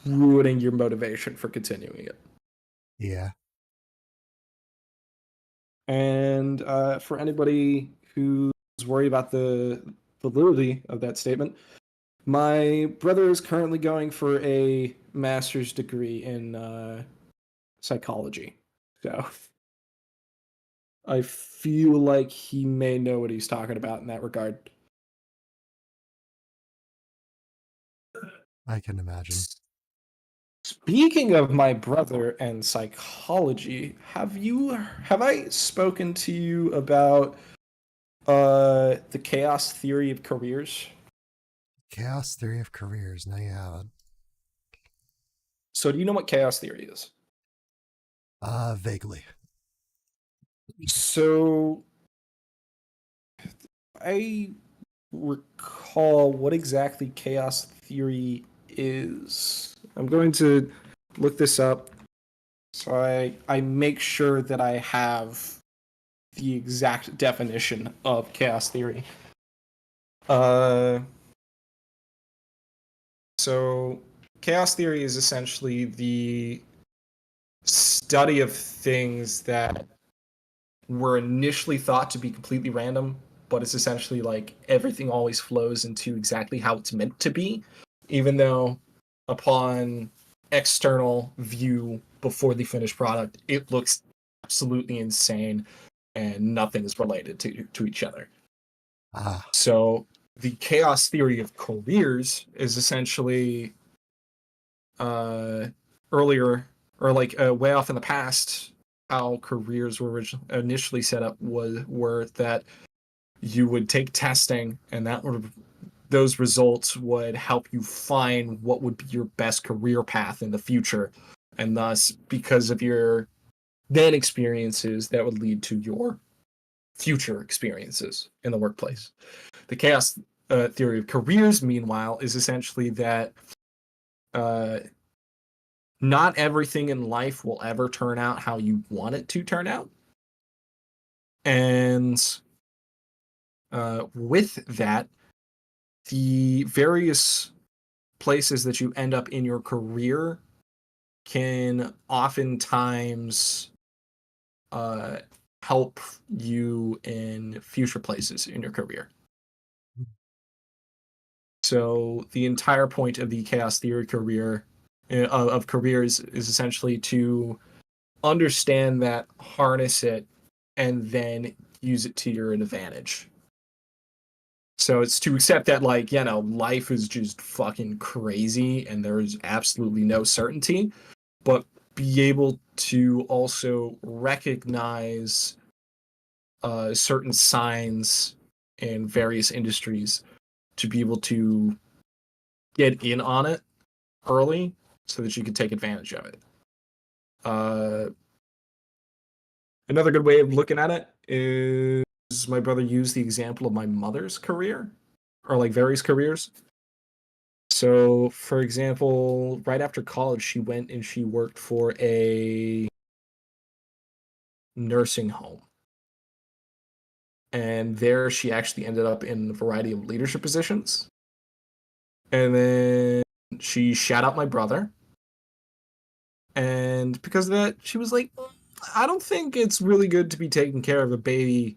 ruining your motivation for continuing it. Yeah. And for anybody who's worried about the validity of that statement, my brother is currently going for a master's degree in psychology. So I feel like he may know what he's talking about in that regard. I can imagine. Speaking of my brother and psychology, have I spoken to you about the chaos theory of careers? Chaos theory of careers. No, you haven't. So do you know what chaos theory is? Vaguely. So I recall what exactly chaos theory is. I'm going to look this up so I make sure that I have the exact definition of chaos theory. So chaos theory is essentially the study of things that were initially thought to be completely random, but it's essentially like everything always flows into exactly how it's meant to be, even though upon external view before the finished product, it looks absolutely insane and nothing is related to each other. So the chaos theory of careers is essentially earlier or like way off in the past, how careers were initially set up were that you would take testing and those results would help you find what would be your best career path in the future, and thus because of your then experiences that would lead to your future experiences in the workplace. The chaos theory of careers, meanwhile, is essentially that not everything in life will ever turn out how you want it to turn out. And with that, the various places that you end up in your career can oftentimes uh, help you in future places in your career. So the entire point of the chaos theory career of careers is essentially to understand that, harness it, and then use it to your advantage. So it's to accept that, like, life is just fucking crazy and there's absolutely no certainty, but be able to also recognize certain signs in various industries to be able to get in on it early so that you can take advantage of it. Uh, Another good way of looking at it is my brother used the example of my mother's career, or like various careers. So, for example, right after college, she went and she worked for a nursing home. And there she actually ended up in a variety of leadership positions. And then she shout out my brother. And because of that, she was like, I don't think it's really good to be taking care of a baby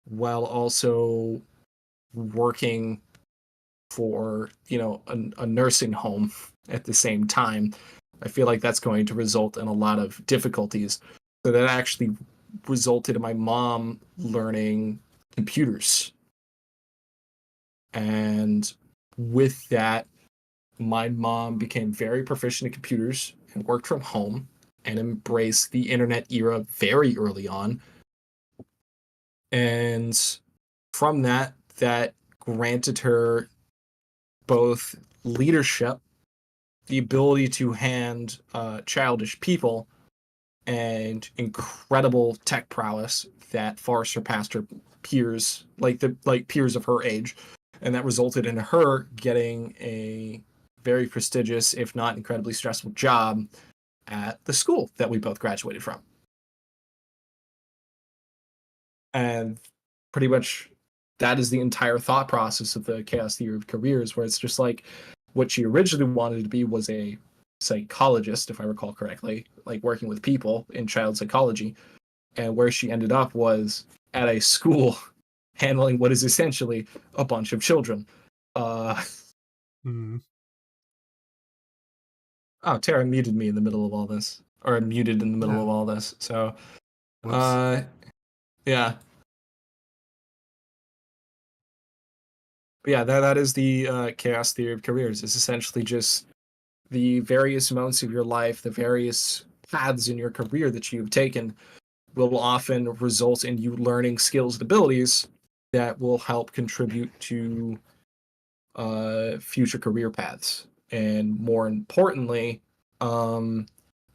while also working for, a nursing home at the same time. I feel like that's going to result in a lot of difficulties. So that actually resulted in my mom learning computers. And with that, my mom became very proficient in computers and worked from home and embraced the internet era very early on. And from that, that granted her both leadership, the ability to hand childish people, and incredible tech prowess that far surpassed her peers, like peers of her age, and that resulted in her getting a very prestigious, if not incredibly stressful, job at the school that we both graduated from. And pretty much that is the entire thought process of the chaos theory of careers, where it's just like what she originally wanted to be was a psychologist, if I recall correctly, like working with people in child psychology. And where she ended up was at a school handling what is essentially a bunch of children. Uh, Hmm. oh, Tara muted me in the middle of all this, or muted in the middle Yeah. of all this. So, Whoops. yeah. But yeah, that is the chaos theory of careers. It's essentially just the various moments of your life, the various paths in your career that you've taken will often result in you learning skills and abilities that will help contribute to future career paths. And more importantly, the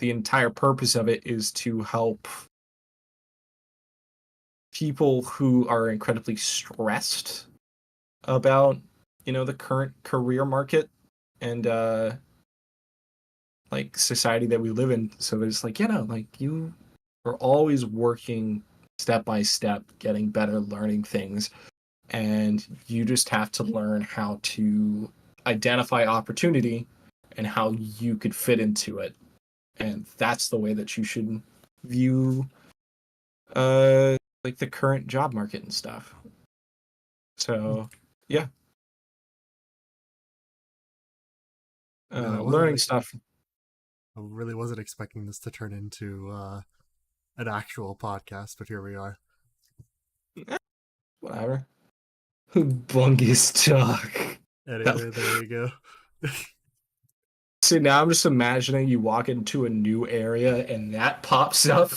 entire purpose of it is to help people who are incredibly stressed about, the current career market and like society that we live in. So it's like, like you are always working step by step, getting better, learning things, and you just have to learn how to identify opportunity and how you could fit into it. And that's the way that you should view like the current job market and stuff. So yeah, Man, learning stuff. I really wasn't expecting this to turn into an actual podcast, but here we are. Whatever. Bungus talk. Anyway, there you go. See, now I'm just imagining you walk into a new area and that pops up.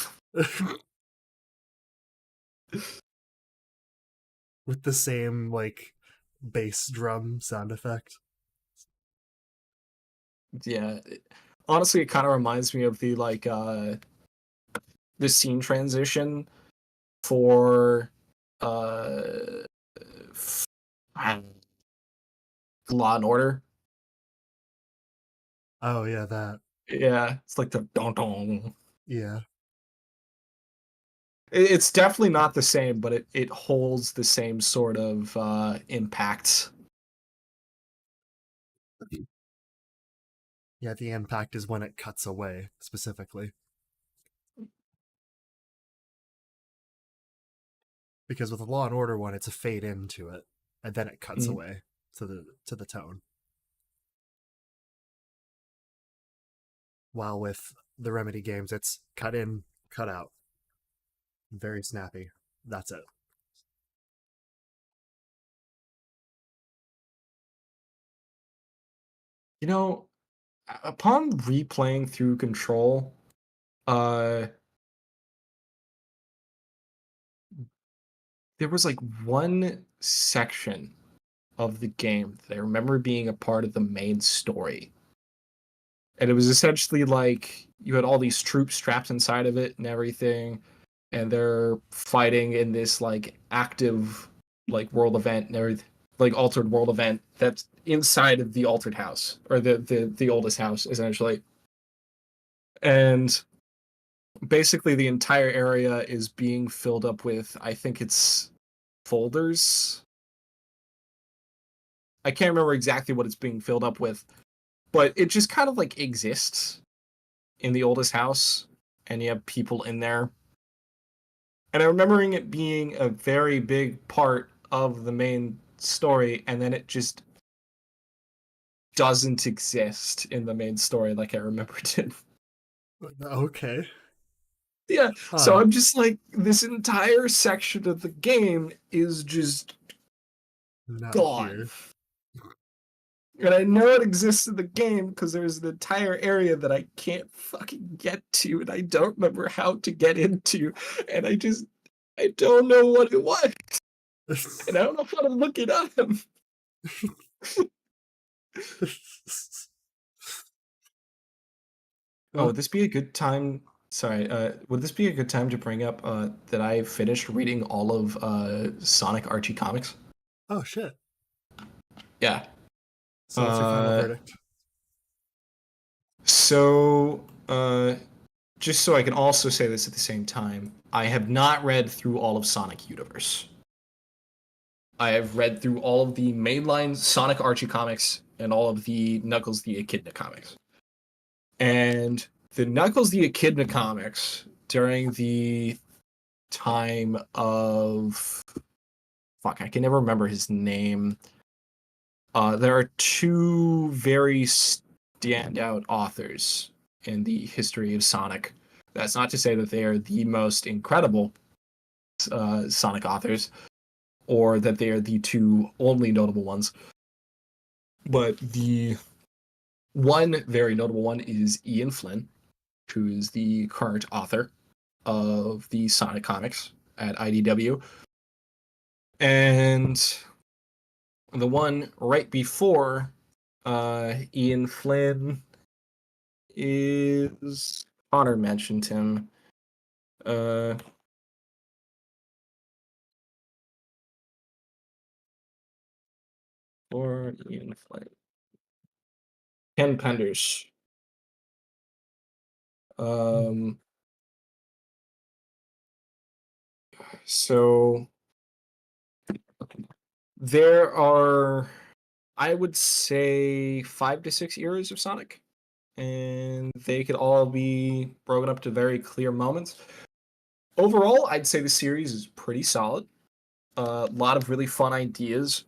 With the same like bass drum sound effect. Yeah. Honestly, it kind of reminds me of the scene transition for uh Law and Order. Oh yeah, that. Yeah, it's like the don don. Yeah. It's definitely not the same, but it holds the same sort of impact. Yeah, the impact is when it cuts away, specifically. Because with the Law and Order one, it's a fade into it, and then it cuts Mm. away to the tone. While with the Remedy games, it's cut in, cut out. Very snappy. That's it. You know, upon replaying through Control, uh, there was like one section of the game that I remember being a part of the main story. And it was essentially like you had all these troops trapped inside of it and everything, and they're fighting in this like active like world event and everything, like altered world event that's inside of the altered house or the oldest house essentially. And basically the entire area is being filled up with, I think it's folders. I can't remember exactly what it's being filled up with, but it just kind of like exists in the oldest house, and you have people in there. And I remembering it being a very big part of the main story, and then it just doesn't exist in the main story like I remembered it. Okay. Yeah, so Huh. I'm just like, this entire section of the game is just Not gone. here. And I know it exists in the game because there's an entire area that I can't fucking get to, and I don't remember how to get into, and I don't know what it was, and I don't know how to look it up. Oh, Oh, would this be a good time? Sorry, would this be a good time to bring up that I finished reading all of Sonic Archie comics? oh shit. Yeah. So what's your final Uh, verdict? so just so I can also say this at the same time, I have not read through all of Sonic Universe. I have read through all of the mainline Sonic Archie comics and all of the Knuckles the Echidna comics. And the Knuckles the Echidna comics during the time of fuck, I can never remember his name. There are two very standout authors in the history of Sonic. That's not to say that they are the most incredible Sonic authors, or that they are the two only notable ones. But the one very notable one is Ian Flynn, who is the current author of the Sonic comics at IDW. And the one right before Ian Flynn is Connor mentioned him. Uh, or Ian Flynn. Ken Penders. Hmm. Um, so there are, I would say, 5 to 6 eras of Sonic, and they could all be broken up to very clear moments. Overall, I'd say the series is pretty solid. A lot of really fun ideas,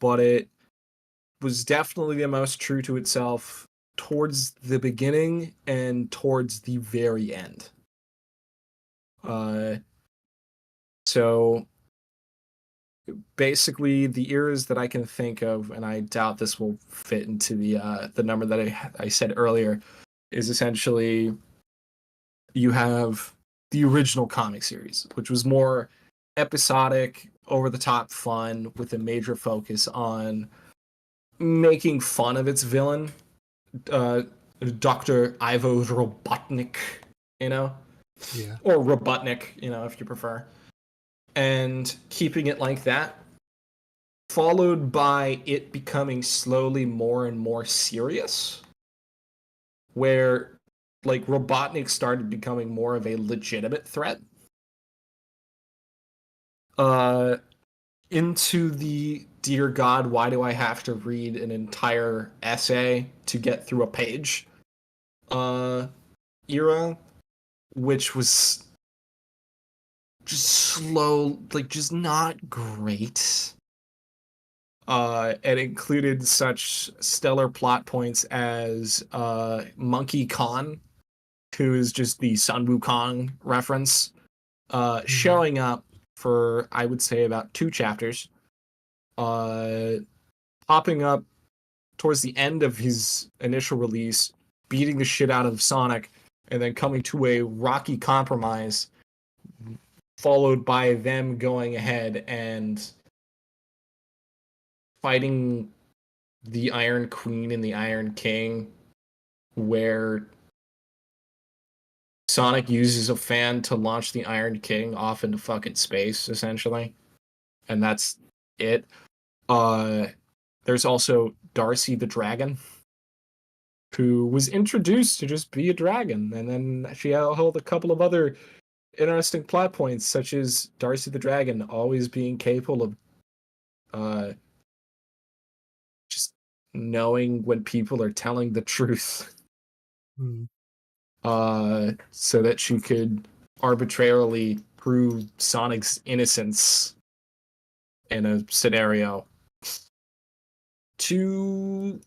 but it was definitely the most true to itself towards the beginning and towards the very end. Uh, so basically, the eras that I can think of, and I doubt this will fit into the number that I said earlier, is essentially you have the original comic series, which was more episodic, over the top fun, with a major focus on making fun of its villain, uh, Dr. Ivo Robotnik, you know, Yeah. or Robotnik, if you prefer, and keeping it like that, followed by it becoming slowly more and more serious, where like Robotnik started becoming more of a legitimate threat. Uh, into the dear God, why do I have to read an entire essay to get through a page uh era, which was just slow, like just not great. It included such stellar plot points as Monkey Khan, who is just the Sun Wukong reference, Mhm. showing up for I would say about 2 chapters, uh, popping up towards the end of his initial release, beating the shit out of Sonic, and then coming to a rocky compromise, followed by them going ahead and fighting the Iron Queen and the Iron King, where Sonic uses a fan to launch the Iron King off into fucking space, essentially. And that's it. Uh, there's also Darcy the Dragon, who was introduced to just be a dragon, and then she held a couple of other interesting plot points, such as Darcy the Dragon always being capable of uh, just knowing when people are telling the truth, Mhm. so that she could arbitrarily prove Sonic's innocence in a scenario. To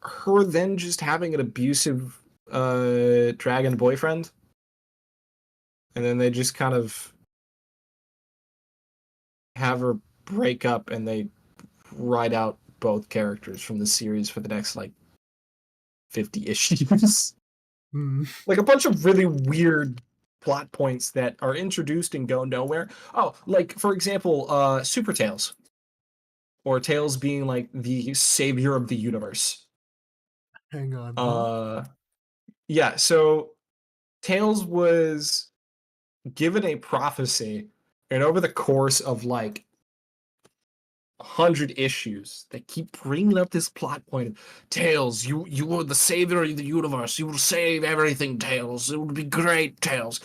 her then just having an abusive dragon boyfriend, and then they just kind of have her break up and they write out both characters from the series for the next like 50 issues. Mhm. Like a bunch of really weird plot points that are introduced and go nowhere. Oh, like for example, Super Tails, or Tails being like the savior of the universe. Hang on, huh? Uh yeah, so Tails was given a prophecy, and over the course of like 100 issues, they keep bringing up this plot point. Tails, you are the savior of the universe. You will save everything, Tails. It would be great, Tails.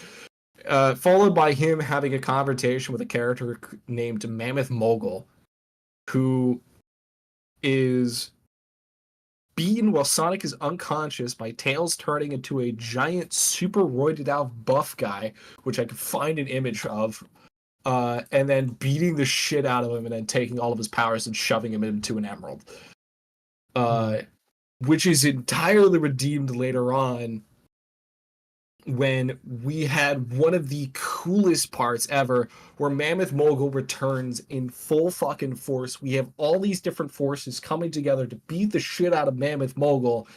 Followed by him having a conversation with a character named Mammoth Mogul, who is beaten while Sonic is unconscious by Tails turning into a giant, super roided out buff guy, which I could find an image of, and then beating the shit out of him and then taking all of his powers and shoving him into an emerald. Mhm. Uh, which is entirely redeemed later on when we had one of the coolest parts ever where Mammoth Mogul returns in full fucking force. We have all these different forces coming together to beat the shit out of Mammoth Mogul.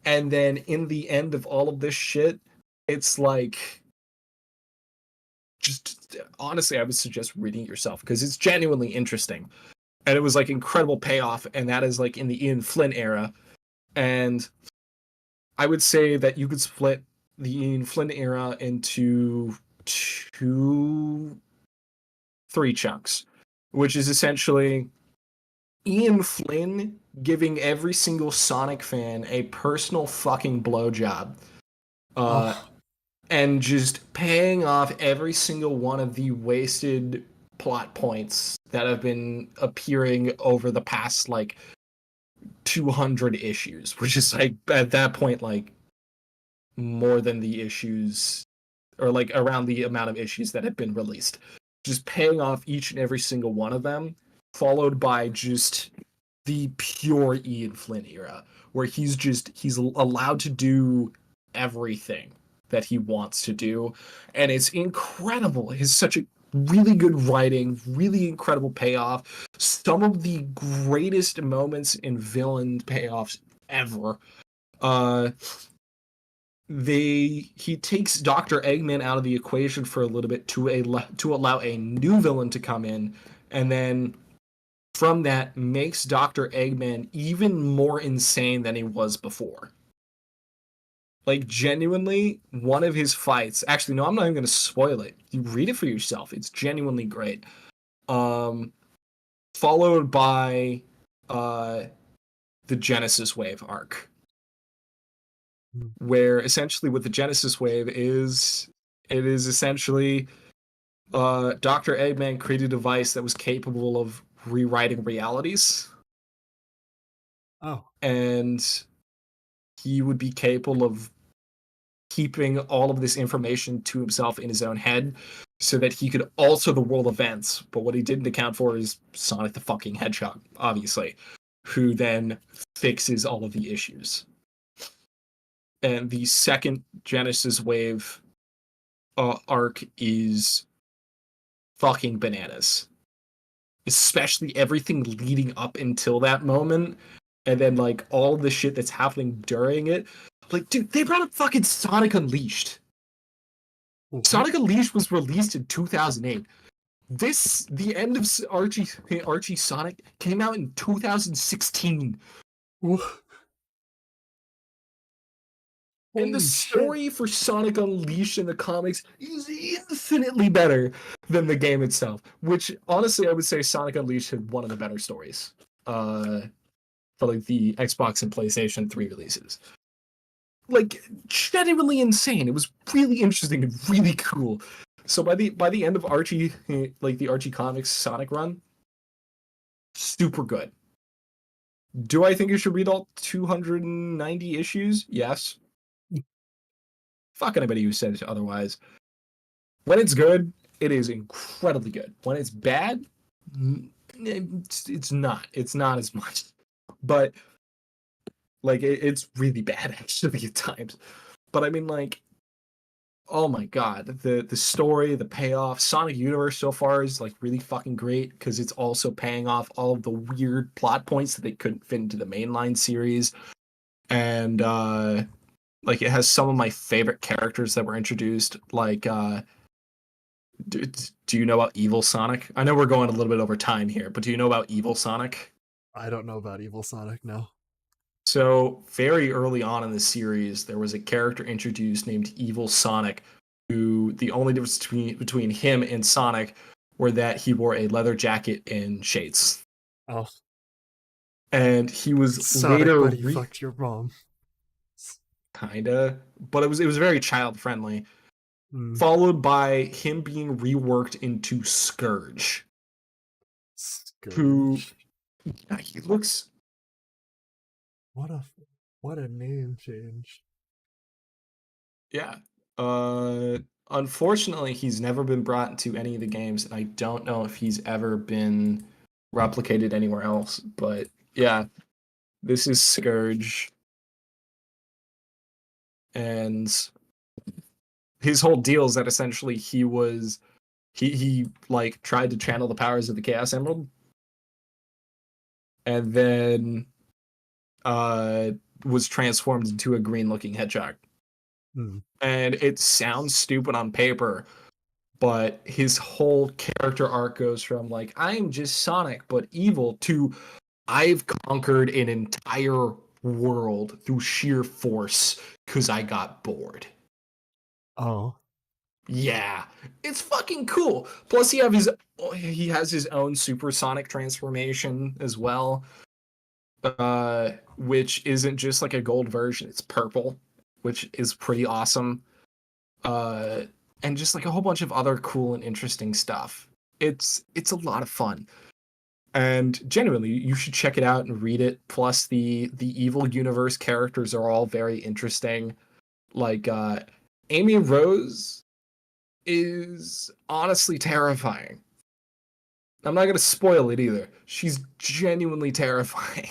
And then in the end of all of this shit, it's like, just honestly, I would suggest reading it yourself because it's genuinely interesting. And it was like incredible payoff. And that is like in the Ian Flynn era. And I would say that you could split the Ian Flynn era into two, three chunks, which is essentially Ian Flynn giving every single Sonic fan a personal fucking blowjob, uh, Oh, and just paying off every single one of the wasted plot points that have been appearing over the past like 200 issues, which is like at that point like more than the issues, or like around the amount of issues that have been released. Just paying off each and every single one of them, followed by just the pure Ian Flynn era, where he's allowed to do everything that he wants to do, and it's incredible. He's such a really good writing, really incredible payoff, some of the greatest moments in villain payoffs ever. Uh, he takes Dr. Eggman out of the equation for a little bit to allow a new villain to come in, and then from that makes Dr. Eggman even more insane than he was before. Like genuinely, one of his fights. Actually, no, I'm not even going to spoil it. You read it for yourself. It's genuinely great. Um, Followed by uh the Genesis Wave arc, Mhm. where essentially what the Genesis Wave is, it is essentially Dr. Eggman created a device that was capable of rewriting realities, Oh. and he would be capable of keeping all of this information to himself in his own head so that he could alter the world events. But what he didn't account for is Sonic the fucking Hedgehog, obviously, who then fixes all of the issues. And the second Genesis Wave arc is fucking bananas. Especially everything leading up until that moment, and then like all the shit that's happening during it. Like, dude, they brought up fucking Sonic Unleashed. What? Sonic Unleashed was released in 2008. The end of Archie Sonic came out in 2016. And the Holy shit. story for Sonic Unleashed in the comics is infinitely better than the game itself. Which, honestly, I would say Sonic Unleashed had one of the better stories for like the Xbox and PlayStation 3 releases. Like, genuinely insane. It was really interesting and really cool. So by the end of Archie, like the Archie Comics Sonic run, super good. Do I think you should read all 290 issues? Yes. Fuck anybody who says otherwise. When it's good, it is incredibly good. When it's bad, it's not. It's not as much. But like it's really bad actually at times. But I mean, like, oh my god, the story, the payoff, Sonic Universe so far is like really fucking great because it's also paying off all of the weird plot points that they couldn't fit into the mainline series. And like it has some of my favorite characters that were introduced. Like, do you know about Evil Sonic? I know we're going a little bit over time here, but do you know about Evil Sonic? I don't know about Evil Sonic, no. So very early on in the series, there was a character introduced named Evil Sonic, who the only difference between him and Sonic were that he wore a leather jacket and shades. Oh. And he was Sonic, later buddy, fucked your mom. kinda, but it was very child friendly. Mm. Followed by him being reworked into Scourge, who Scourge. he looks. What a name change. Yeah. Unfortunately, he's never been brought into any of the games, and I don't know if he's ever been replicated anywhere else. But yeah, this is Scourge, and his whole deal is that essentially he like tried to channel the powers of the Chaos Emerald, and then was transformed into a green-looking hedgehog. And it sounds stupid on paper, but his whole character arc goes from like I'm just Sonic but evil to I've conquered an entire world through sheer force because I got bored. Oh. Yeah, it's fucking cool. Plus, he has his own supersonic transformation as well, which isn't just like a gold version; it's purple, which is pretty awesome. And just like a whole bunch of other cool and interesting stuff. It's a lot of fun. And genuinely, you should check it out and read it. Plus, the Evil Universe characters are all very interesting. Like Amy Rose is honestly terrifying. I'm not gonna spoil it either. She's genuinely terrifying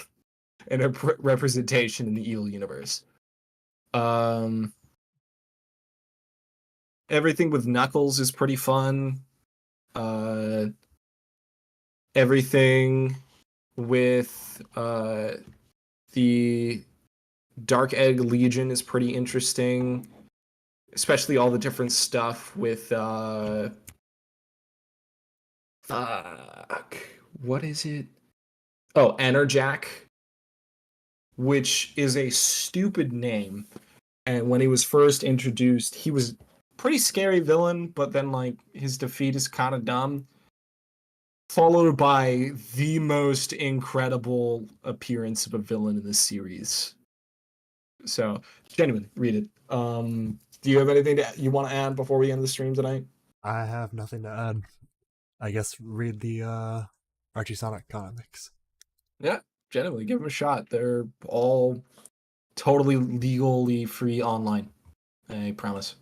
in her representation in the Evil Universe. Everything with Knuckles is pretty fun. Everything with the Dark Egg Legion is pretty interesting, especially all the different stuff with fuck, what is it? Oh, Enerjack, which is a stupid name. And when he was first introduced, he was pretty scary villain, but then like his defeat is kind of dumb. Followed by the most incredible appearance of a villain in this series. So, genuinely, read it. Do you have anything you want to add before we end the stream tonight? I have nothing to add. I guess read the Archie Sonic comics. Yeah, genuinely, give them a shot. They're all totally legally free online. I promise.